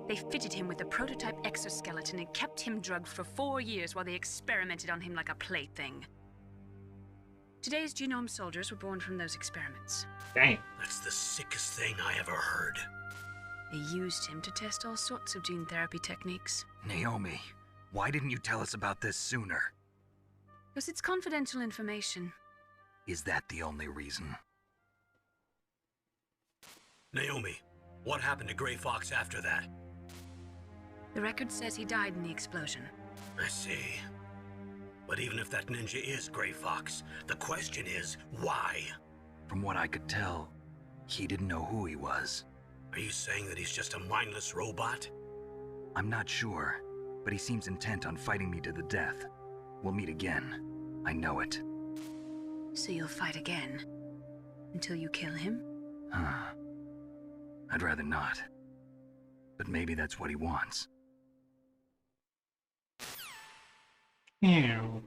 They fitted him with a prototype exoskeleton and kept him drugged for 4 years while they experimented on him like a plaything. Today's genome soldiers were born from those experiments. Dang. That's the sickest thing I ever heard. They used him to test all sorts of gene therapy techniques. Naomi, why didn't you tell us about this sooner? Because it's confidential information. Is that the only reason? Naomi, what happened to Gray Fox after that? The record says he died in the explosion. I see. But even if that ninja is Gray Fox, the question is, why? From what I could tell, he didn't know who he was. Are you saying that he's just a mindless robot? I'm not sure, but he seems intent on fighting me to the death. We'll meet again. I know it. So you'll fight again? Until you kill him? Huh. I'd rather not. But maybe that's what he wants. Ew.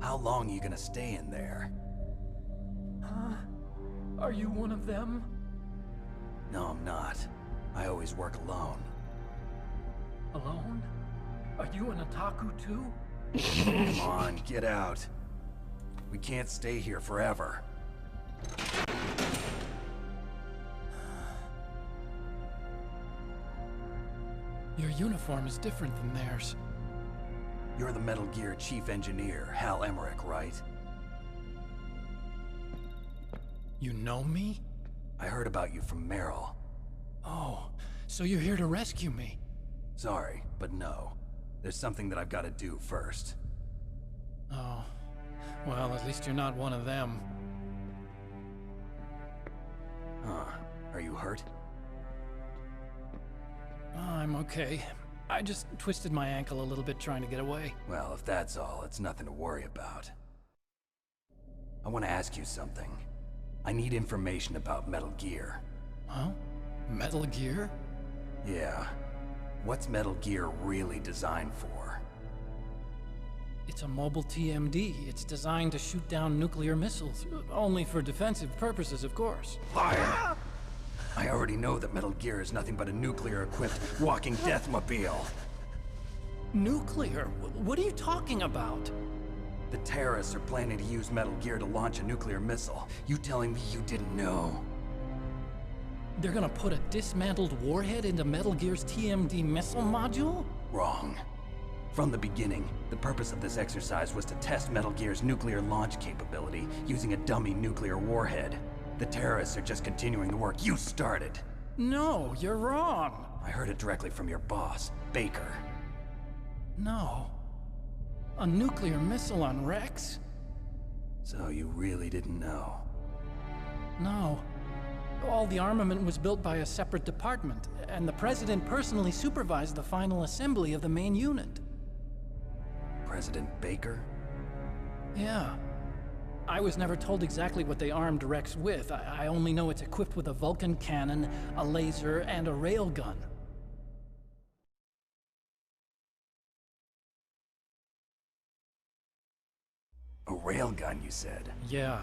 How long are you gonna stay in there? Huh? Are you one of them? No, I'm not. I always work alone. Alone? Are you an otaku too? Come on, get out. We can't stay here forever. Your uniform is different than theirs. You're the Metal Gear chief engineer, Hal Emmerich, right? You know me? I heard about you from Meryl. Oh, so you're here to rescue me? Sorry, but no. There's something that I've got to do first. Oh, well, at least you're not one of them. Huh. Are you hurt? Oh, I'm okay. I just twisted my ankle a little bit trying to get away. Well, if that's all, it's nothing to worry about. I want to ask you something. I need information about Metal Gear. Huh? Metal Gear? Yeah. What's Metal Gear really designed for? It's a mobile TMD. It's designed to shoot down nuclear missiles. Only for defensive purposes, of course. Liar! I already know that Metal Gear is nothing but a nuclear-equipped walking deathmobile. Nuclear? What are you talking about? The terrorists are planning to use Metal Gear to launch a nuclear missile. You telling me you didn't know? They're gonna put a dismantled warhead into Metal Gear's TMD missile module? Wrong. From the beginning, the purpose of this exercise was to test Metal Gear's nuclear launch capability using a dummy nuclear warhead. The terrorists are just continuing the work you started. No, you're wrong. I heard it directly from your boss, Baker. No. A nuclear missile on Rex? So you really didn't know? No. All the armament was built by a separate department, and the President personally supervised the final assembly of the main unit. President Baker? Yeah. I was never told exactly what they armed Rex with. I only know it's equipped with a Vulcan cannon, a laser, and a railgun. A railgun, you said? Yeah.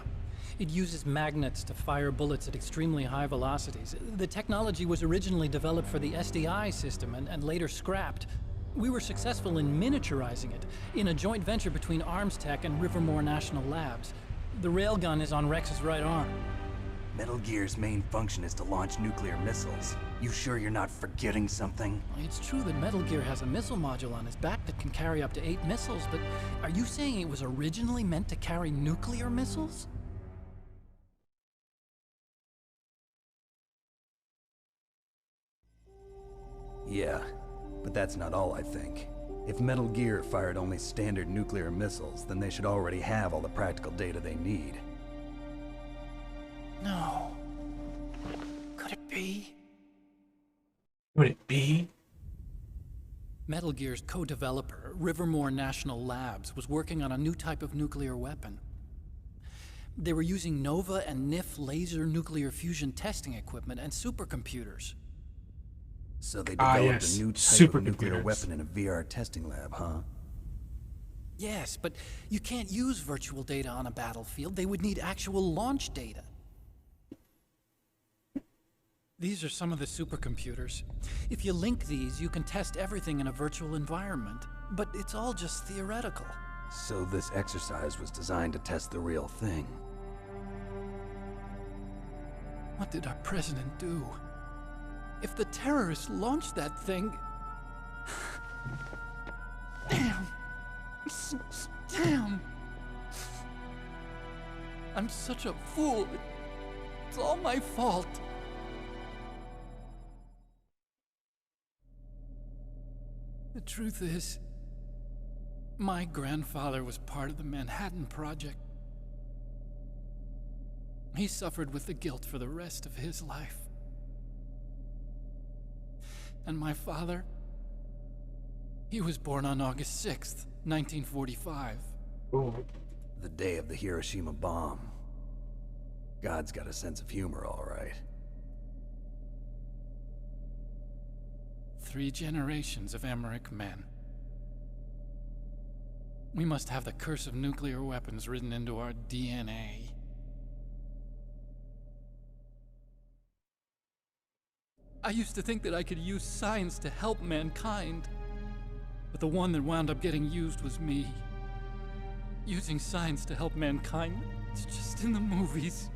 It uses magnets to fire bullets at extremely high velocities. The technology was originally developed for the SDI system and later scrapped. We were successful in miniaturizing it, in a joint venture between Arms Tech and Rivermore National Labs. The railgun is on Rex's right arm. Metal Gear's main function is to launch nuclear missiles. You sure you're not forgetting something? It's true that Metal Gear has a missile module on his back that can carry up to 8 missiles, but are you saying it was originally meant to carry nuclear missiles? Yeah, but that's not all I think. If Metal Gear fired only standard nuclear missiles, then they should already have all the practical data they need. No. Could it be? Would it be? Metal Gear's co-developer, Rivermore National Labs, was working on a new type of nuclear weapon. They were using Nova and NIF laser nuclear fusion testing equipment and supercomputers. So they developed a new type of nuclear weapon in a VR testing lab, huh? Yes, but you can't use virtual data on a battlefield. They would need actual launch data. These are some of the supercomputers. If you link these, you can test everything in a virtual environment. But it's all just theoretical. So this exercise was designed to test the real thing. What did our president do? If the terrorists launched that thing... Damn! Damn! I'm such a fool. It's all my fault. The truth is, my grandfather was part of the Manhattan Project. He suffered with the guilt for the rest of his life. And my father, he was born on August 6th, 1945. Ooh. The day of the Hiroshima bomb. God's got a sense of humor, all right. 3 generations of Emmerich men. We must have the curse of nuclear weapons written into our DNA. I used to think that I could use science to help mankind, but the one that wound up getting used was me. Using science to help mankind, it's just in the movies.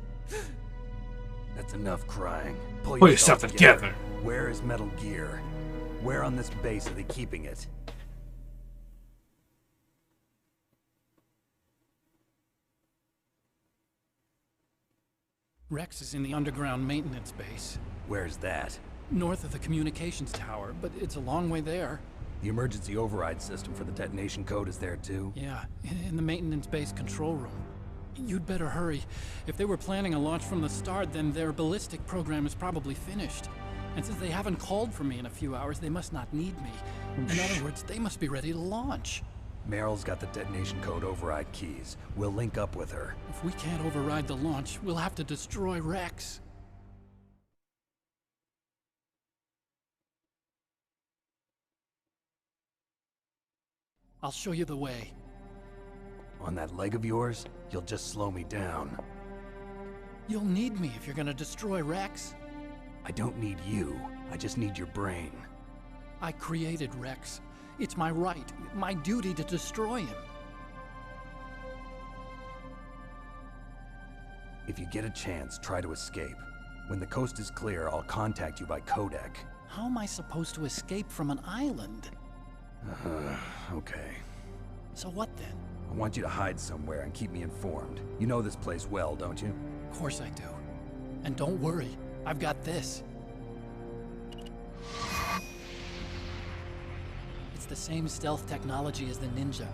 That's enough crying. Pull yourself together. Where is Metal Gear? Where on this base are they keeping it? Rex is in the underground maintenance base. Where's that? North of the communications tower, but it's a long way there. The emergency override system for the detonation code is there too? Yeah, in the maintenance base control room. You'd better hurry. If they were planning a launch from the start, then their ballistic program is probably finished. And since they haven't called for me in a few hours, they must not need me. In other words, they must be ready to launch. Meryl's got the detonation code override keys. We'll link up with her. If we can't override the launch, we'll have to destroy Rex. I'll show you the way. On that leg of yours, you'll just slow me down. You'll need me if you're gonna destroy Rex. I don't need you. I just need your brain. I created Rex. It's my right, my duty to destroy him. If you get a chance, try to escape. When the coast is clear, I'll contact you by codec. How am I supposed to escape from an island? Okay. So what then? I want you to hide somewhere and keep me informed. You know this place well, don't you? Of course I do. And don't worry, I've got this. It's the same stealth technology as the Ninja.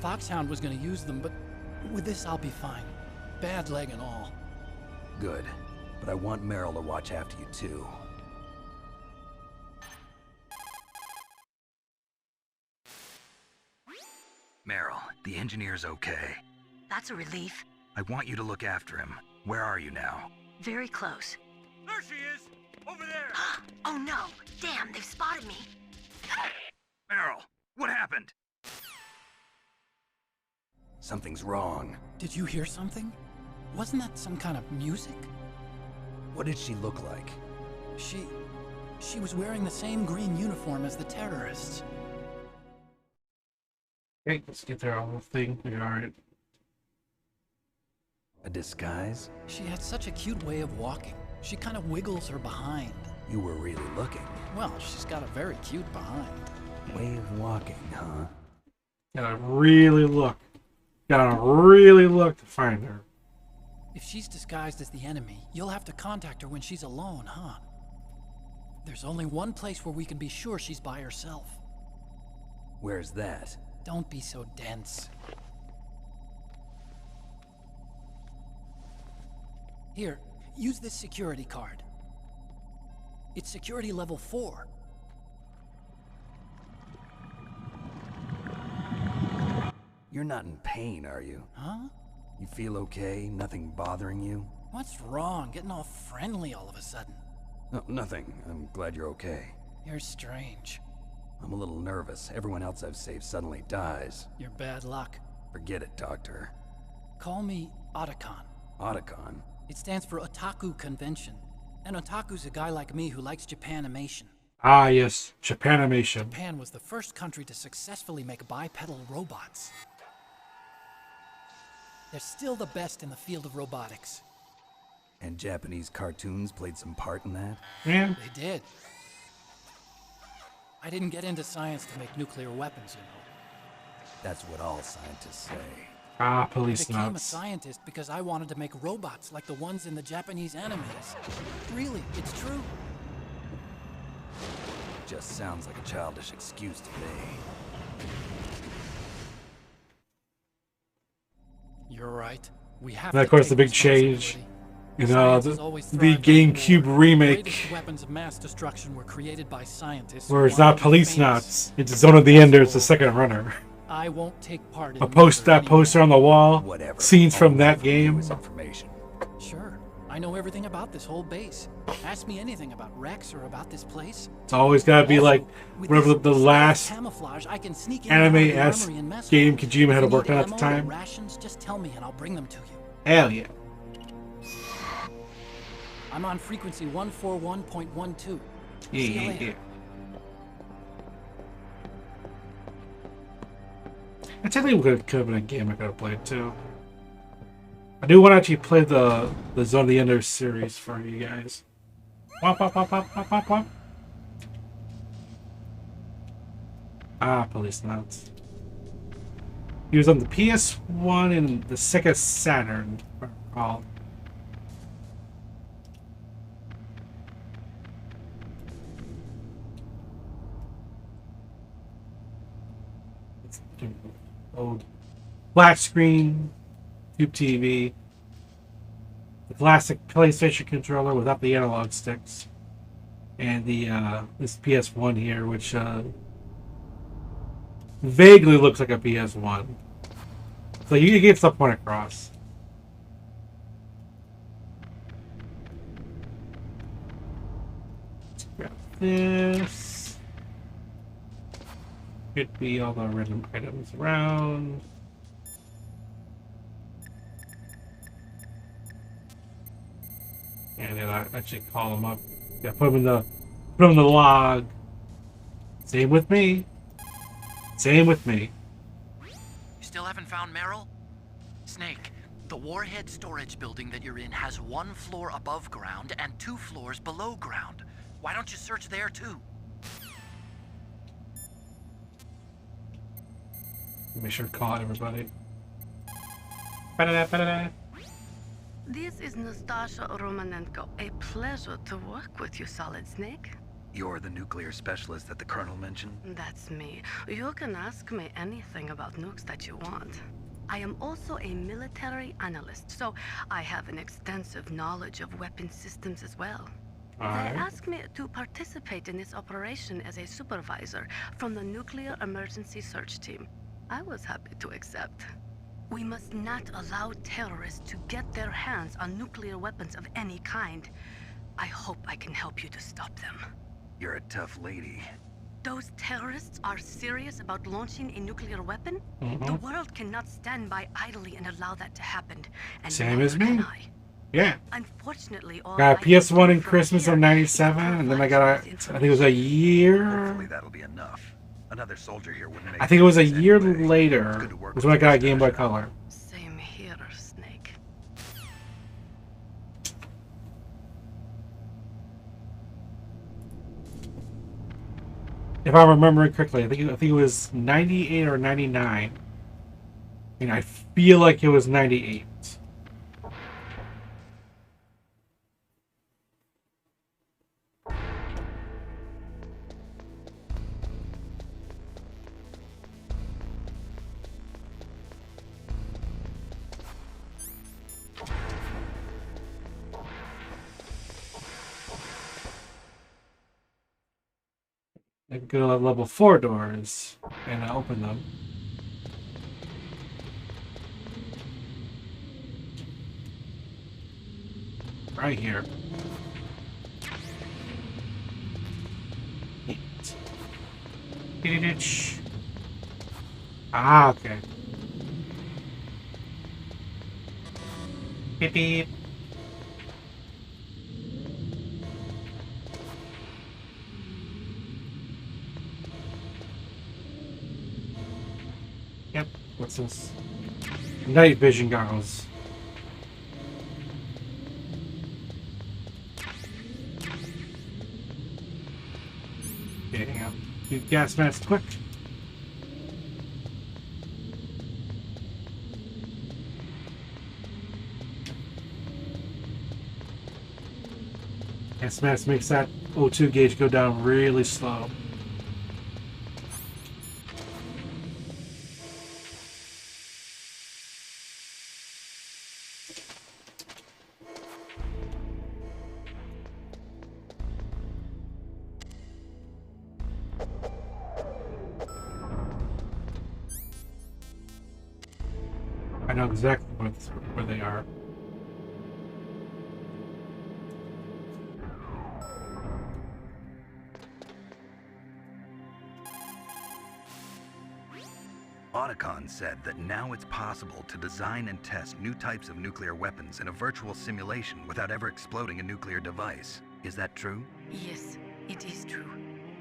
Foxhound was gonna use them, but with this I'll be fine. Bad leg and all. Good. But I want Meryl to watch after you too. Meryl, the engineer's okay. That's a relief. I want you to look after him. Where are you now? Very close. There she is! Over there! Oh no! Damn, they've spotted me! Meryl, what happened? Something's wrong. Did you hear something? Wasn't that some kind of music? What did she look like? She was wearing the same green uniform as the terrorists. Okay, let's get their whole thing. You're alright. A disguise? She had such a cute way of walking. She kind of wiggles her behind. You were really looking. Well, she's got a very cute behind. Way of walking, huh? Gotta really look. Gotta really look to find her. If she's disguised as the enemy, you'll have to contact her when she's alone, huh? There's only one place where we can be sure she's by herself. Where's that? Don't be so dense. Here, use this security card. It's security level 4. You're not in pain, are you? Huh? You feel okay? Nothing bothering you? What's wrong? Getting all friendly all of a sudden. No, nothing. I'm glad you're okay. You're strange. I'm a little nervous. Everyone else I've saved suddenly dies. You're bad luck. Forget it, Doctor. Call me Otacon. Otacon? It stands for Otaku Convention. And Otaku's a guy like me who likes Japanimation. Ah, yes. Japanimation. Japan was the first country to successfully make bipedal robots. They're still the best in the field of robotics. And Japanese cartoons played some part in that? Yeah. They did. I didn't get into science to make nuclear weapons, you know. That's what all scientists say. Ah, police I became a nuts. scientist because I wanted to make robots like the ones in the Japanese animes. Really, it's true. Just sounds like a childish excuse to me. You're right. We have And of to course, take the big change. responsibility. You know, Science the has always the thrived in GameCube war. remake, The greatest weapons of mass destruction were created by scientists. where who it's wanted not to be police famous. nuts. It's Zone of the Enders, the second runner. I won't take part in A post neither that poster on the wall. Whatever. Scenes from All that I have for you game. is information. Sure. I know everything about this whole base. Ask me anything about Rex or about this place. It's always got to be Also, like with whatever this the stealth last camouflage, I can sneak in and out of anime the esque armory and mess game halls. Kojima had If you worked need on at the ammo or time. rations, just tell me and I'll bring them to you. Hell yeah. I'm on frequency 141.12. Yeah, See you yeah, later. yeah. I think it could have been a game I could have played too. I do want to actually play the Zone of the Enders series for you guys. Womp, womp, womp, womp, womp, womp, womp. Ah, police nuts. He was on the PS1 and the Sega Saturn, if I recall. Old flat screen, tube TV, the classic PlayStation controller without the analog sticks, and the this PS1 here, which vaguely looks like a PS1. So you get the point across. Let's grab this. Could be all the random items around. And then I actually call them up. Yeah, put them in the log. Same with me. Same with me. You still haven't found Meryl? Snake, the warhead storage building that you're in has 1 floor above ground and 2 floors below ground. Why don't you search there too? Make sure to call everybody. Ba-da-da, ba-da-da. This is Nastasha Romanenko. A pleasure to work with you, Solid Snake. You're the nuclear specialist that the Colonel mentioned? That's me. You can ask me anything about nukes that you want. I am also a military analyst, so I have an extensive knowledge of weapon systems as well. They asked me to participate in this operation as a supervisor from the Nuclear Emergency Search Team. I was happy to accept. We must not allow terrorists to get their hands on nuclear weapons of any kind. I hope I can help you to stop them. You're a tough lady. Those terrorists are serious about launching a nuclear weapon? Mm-hmm. The world cannot stand by idly and allow that to happen. And Same as neither me. can I. Yeah. Unfortunately, all Got a I can PS1 do in from Christmas here of '97, and then I got I think it was a year. Hopefully that'll be enough. Another soldier here wouldn't make I think it was a sense year anyway. later. Was when I got a Game Boy Color. Same here, Snake. If I'm remembering correctly, I think it was 98 or 99. I mean, I feel like it was 98. I can go to level 4 doors and open them. Right here. Ah, okay. Beep beep. Yep, what's this? Night vision goggles. Okay, hang on. Do gas mask quick. Gas mask makes that O2 gauge go down really slow. I know exactly where they are. Otacon said that now it's possible to design and test new types of nuclear weapons in a virtual simulation without ever exploding a nuclear device. Is that true? Yes, it is true.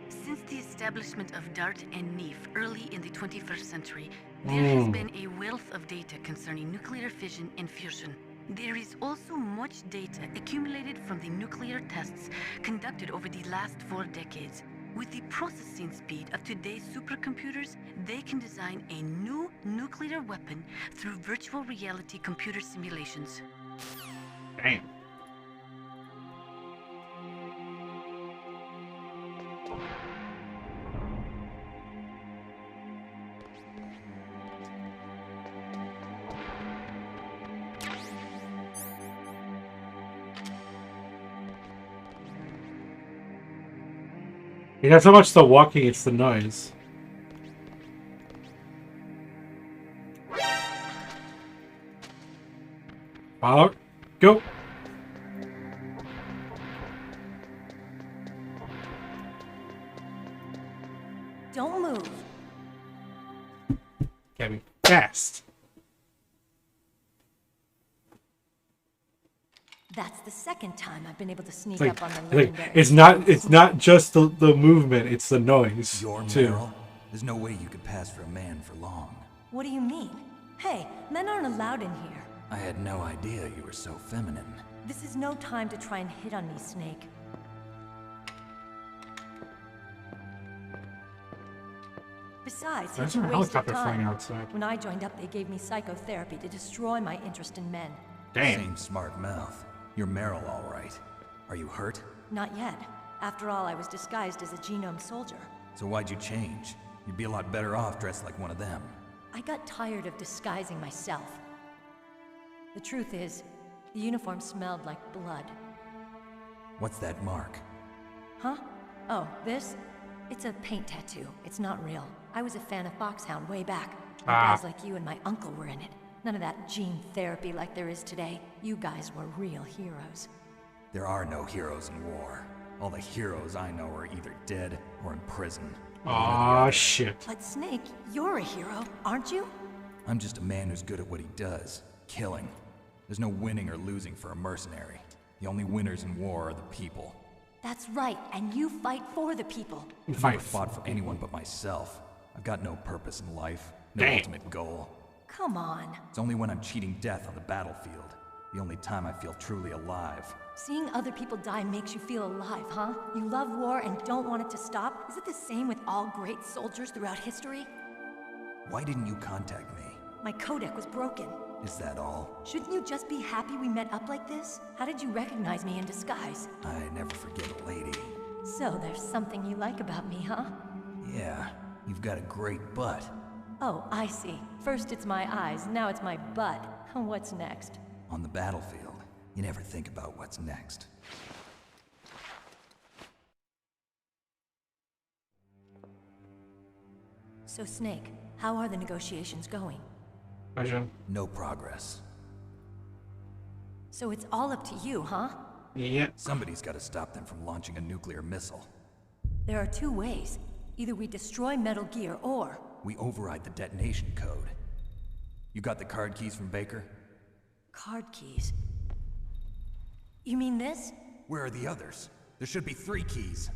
Since the establishment of DART and NEEF early in the 21st century, there has been a wealth of data concerning nuclear fission and fusion. There is also much data accumulated from the nuclear tests conducted over the last 4 decades. With the processing speed of today's supercomputers, they can design a new nuclear weapon through virtual reality computer simulations. Damn. Not so much the walking, it's the noise. Follow. Go. Don't move. Can't be fast. That's the second time I've been able to sneak It's up on the legendary. it's not just the movement, it's the noise You're too. Meryl? There's no way you could pass for a man for long. What do you mean? Hey, men aren't allowed in here. I had no idea you were so feminine. This is no time to try and hit on me, Snake. Besides, There's it's a a waste of helicopter flying time. outside. When I joined up, they gave me psychotherapy to destroy my interest in men. Damn. Same smart mouth. You're Meryl, all right. Are you hurt? Not yet. After all, I was disguised as a genome soldier. So why'd you change? You'd be a lot better off dressed like one of them. I got tired of disguising myself. The truth is, the uniform smelled like blood. What's that mark? Huh? Oh, this? It's a paint tattoo. It's not real. I was a fan of Foxhound way back. Guys like you and my uncle were in it. None of that gene therapy like there is today. You guys were real heroes. There are no heroes in war. All the heroes I know are either dead or in prison. Aw, shit. But Snake, you're a hero, aren't you? I'm just a man who's good at what he does, killing. There's no winning or losing for a mercenary. The only winners in war are the people. That's right, and you fight for the people. I've never fought for anyone but myself. I've got no purpose in life, no ultimate goal. Come on. It's only when I'm cheating death on the battlefield. The only time I feel truly alive. Seeing other people die makes you feel alive, huh? You love war and don't want it to stop? Is it the same with all great soldiers throughout history? Why didn't you contact me? My codec was broken. Is that all? Shouldn't you just be happy we met up like this? How did you recognize me in disguise? I never forget a lady. So there's something you like about me, huh? Yeah, you've got a great butt. Oh, I see. First it's my eyes, now it's my butt. What's next? On the battlefield, you never think about what's next. So Snake, how are the negotiations going? No progress. So it's all up to you, huh? Yeah. Somebody's got to stop them from launching a nuclear missile. There are two ways. Either we destroy Metal Gear, or... we override the detonation code. You got the card keys from Baker? Card keys? You mean this? Where are the others? There should be 3 keys.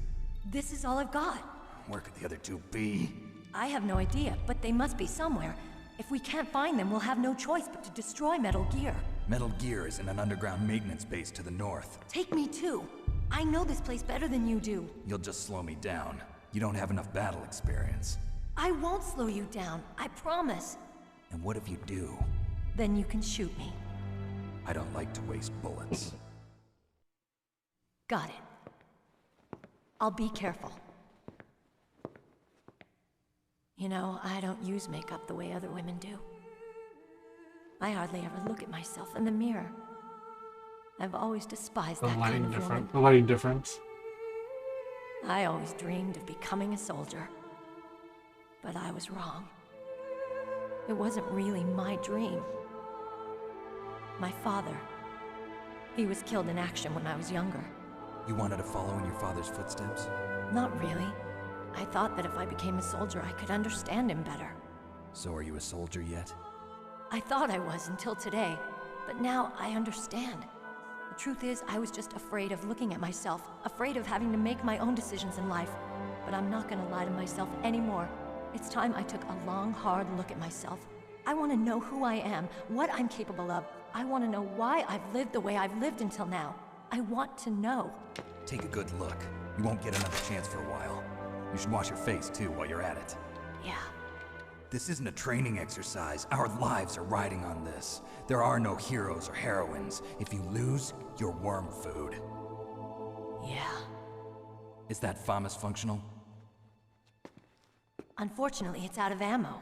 This is all I've got. Where could the other 2 be? I have no idea, but they must be somewhere. If we can't find them, we'll have no choice but to destroy Metal Gear. Metal Gear is in an underground maintenance base to the north. Take me too. I know this place better than you do. You'll just slow me down. You don't have enough battle experience. I won't slow you down, I promise. And what if you do? Then you can shoot me. I don't like to waste bullets. Got it. I'll be careful. You know, I don't use makeup the way other women do. I hardly ever look at myself in the mirror. I've always despised that kind of woman. The lighting difference. I always dreamed of becoming a soldier. But I was wrong. It wasn't really my dream. My father, he was killed in action when I was younger. You wanted to follow in your father's footsteps? Not really. I thought that if I became a soldier, I could understand him better. So are you a soldier yet? I thought I was until today, but now I understand. The truth is, I was just afraid of looking at myself, afraid of having to make my own decisions in life. But I'm not gonna lie to myself anymore. It's time I took a long, hard look at myself. I want to know who I am, what I'm capable of. I want to know why I've lived the way I've lived until now. I want to know. Take a good look. You won't get another chance for a while. You should wash your face, too, while you're at it. Yeah. This isn't a training exercise. Our lives are riding on this. There are no heroes or heroines. If you lose, you're worm food. Yeah. Is that FAMAS functional? Unfortunately, it's out of ammo.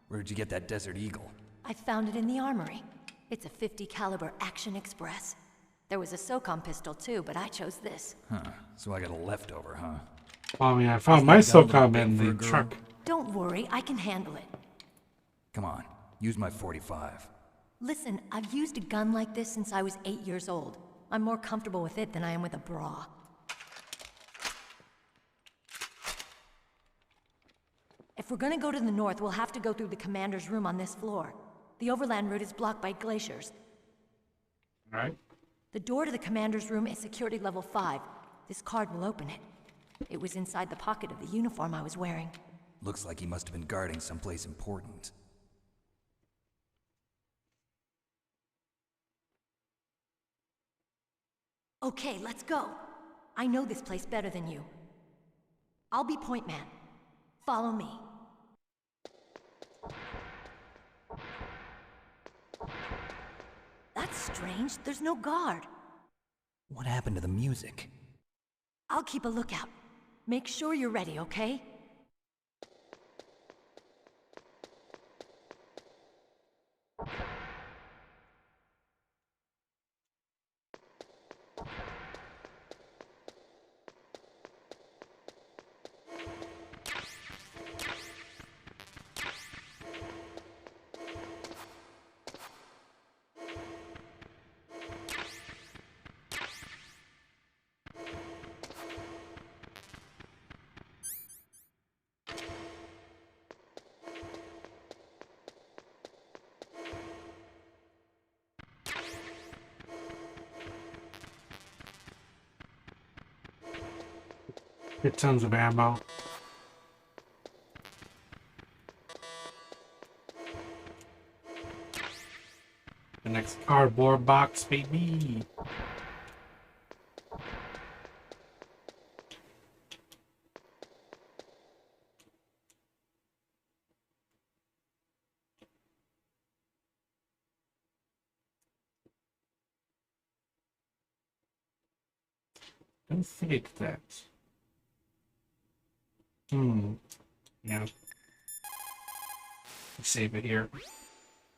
Where'd you get that Desert Eagle? I found it in the armory. It's a .50 caliber Action Express. There was a SOCOM pistol too, but I chose this. Huh. So I got a leftover, huh? I mean, I found my SOCOM in the truck. Don't worry, I can handle it. Come on, use my 45. Listen, I've used a gun like this since I was 8 years old. I'm more comfortable with it than I am with a bra. If we're gonna go to the north, we'll have to go through the commander's room on this floor. The overland route is blocked by glaciers. Alright. The door to the commander's room is security level 5. This card will open it. It was inside the pocket of the uniform I was wearing. Looks like he must have been guarding someplace important. Okay, let's go. I know this place better than you. I'll be point man. Follow me. That's strange. There's no guard. What happened to the music? I'll keep a lookout. Make sure you're ready, okay? Get tons of ammo. The next cardboard box, baby. Don't think that. Yeah. Save it here.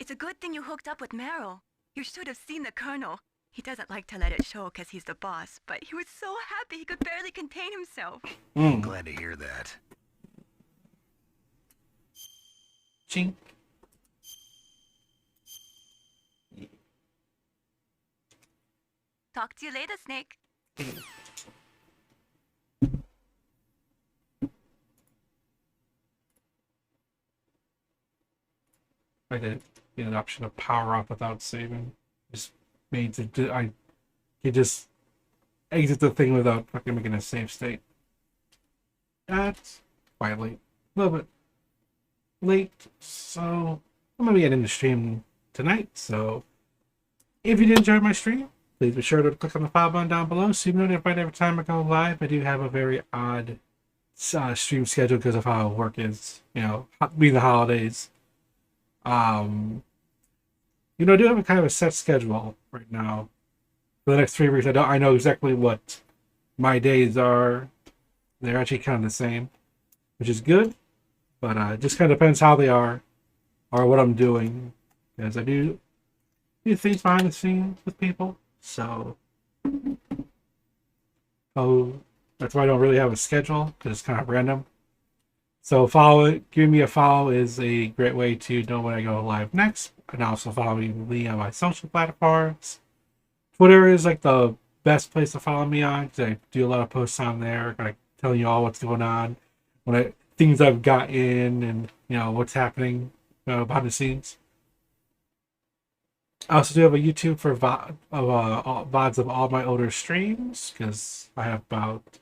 It's a good thing you hooked up with Meryl. You should have seen the Colonel. He doesn't like to let it show because he's the boss, but he was so happy he could barely contain himself. Glad to hear that. Chink. Talk to you later, Snake. I did get an option to power up without saving. Just made to I could just exit the thing without fucking making a save state. That's quite late. A little bit late, so I'm gonna be ending the stream tonight. So if you did enjoy my stream, please be sure to click on the follow button down below so you know notified every time I go live. I do have a very odd stream schedule because of how work is, you know, being the holidays. You know, I do have a kind of a set schedule right now for the next 3 weeks. I know exactly what my days are. They're actually kind of the same, which is good, but it just kind of depends how they are or what I'm doing, because I do things behind the scenes with people. So, that's why I don't really have a schedule, because it's kind of random. So giving me a follow is a great way to know when I go live next. And also following me on my social platforms. Twitter is like the best place to follow me on, because I do a lot of posts on there, like telling you all what's going on, things I've got in, and you know what's happening behind the scenes. I also do have a YouTube for VODs of all my older streams, because I have about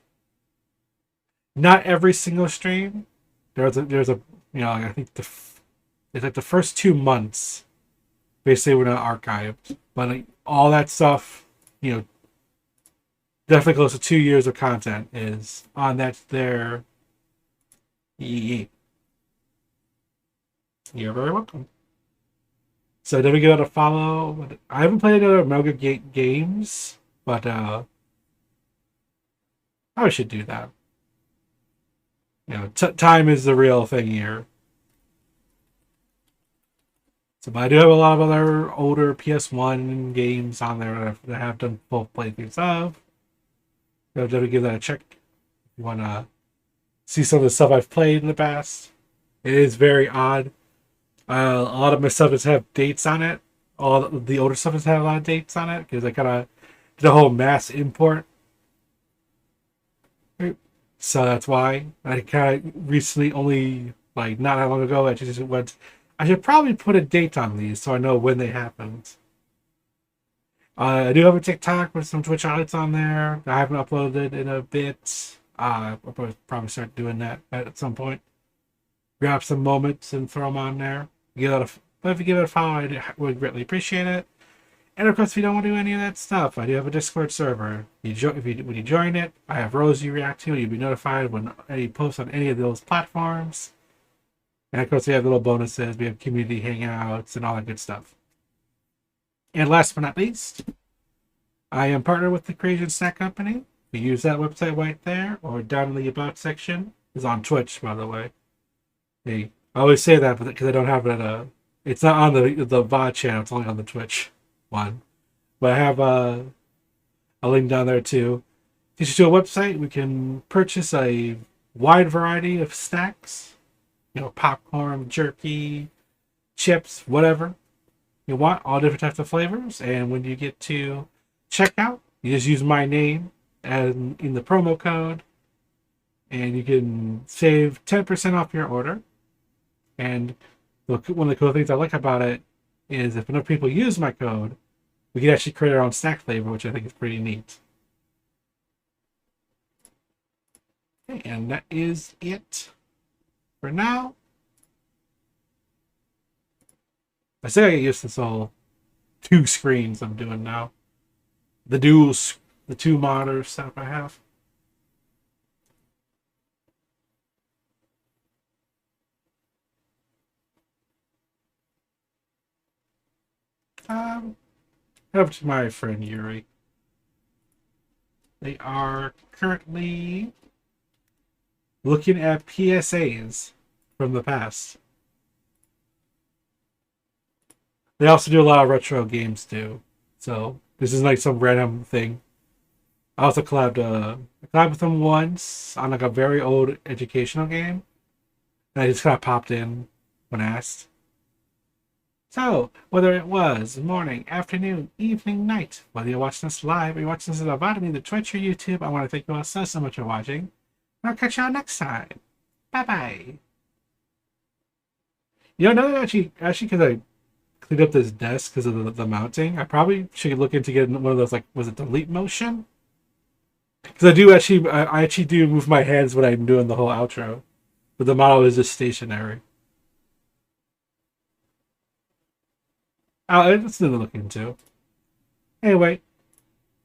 not every single stream. There's a you know, I think it's like the first 2 months basically were not archived, but like, all that stuff, you know, definitely close to 2 years of content is on that there. You're very welcome. So definitely give it a follow. I haven't played any other Metal Gear games, but I should do that. You know, time is the real thing here. So, but I do have a lot of other older PS1 games on there that I have done full playthroughs of. So definitely give that a check if you want to see some of the stuff I've played in the past. It is very odd. A lot of my stuff does have dates on it. All the older stuff has had a lot of dates on it, because I kind of did a whole mass import. So that's why I kind of recently, only like not that long ago, I just went, I should probably put a date on these so I know when they happened. I do have a TikTok with some Twitch highlights on there. I haven't uploaded in a bit. I'll probably start doing that at some point. Grab some moments and throw them on there. But if you give it a follow, I would greatly appreciate it. And of course, if you don't want to do any of that stuff, I do have a Discord server. When you join it, I have roles you react to. You'll be notified when any posts on any of those platforms. And of course, we have little bonuses. We have community hangouts and all that good stuff. And last but not least, I am partnered with the Creation Snack Company. We use that website right there, or down in the About section. It's on Twitch, by the way. Hey, I always say that because I don't have it. It's not on the VOD channel. It's only on the Twitch one. But I have a link down there too. If you to a website, we can purchase a wide variety of snacks. You know, popcorn, jerky, chips, whatever you want, all different types of flavors. And when you get to checkout, you just use my name and in the promo code, and you can save 10% off your order. And one of the cool things I like about it is if enough people use my code, we can actually create our own snack flavor, which I think is pretty neat. Okay, and that is it for now. I say I get used to this whole 2 screens I'm doing now. The the 2 monitor setup I have. Up to my friend Yuri. They are currently looking at PSAs from the past. They also do a lot of retro games too. So this is like some random thing. I also collabed with them once on like a very old educational game. And I just kind of popped in when asked. So, whether it was morning, afternoon, evening, night, whether you're watching this live or you're watching this at the bottom of the Twitch or YouTube, I want to thank you all so much for watching. I'll catch y'all next time. Bye-bye. You know, actually, because I cleaned up this desk because of the mounting, I probably should look into getting one of those, like, was it delete motion? Because I actually do move my hands when I'm doing the whole outro. But the model is just stationary. It's something to look into. Anyway,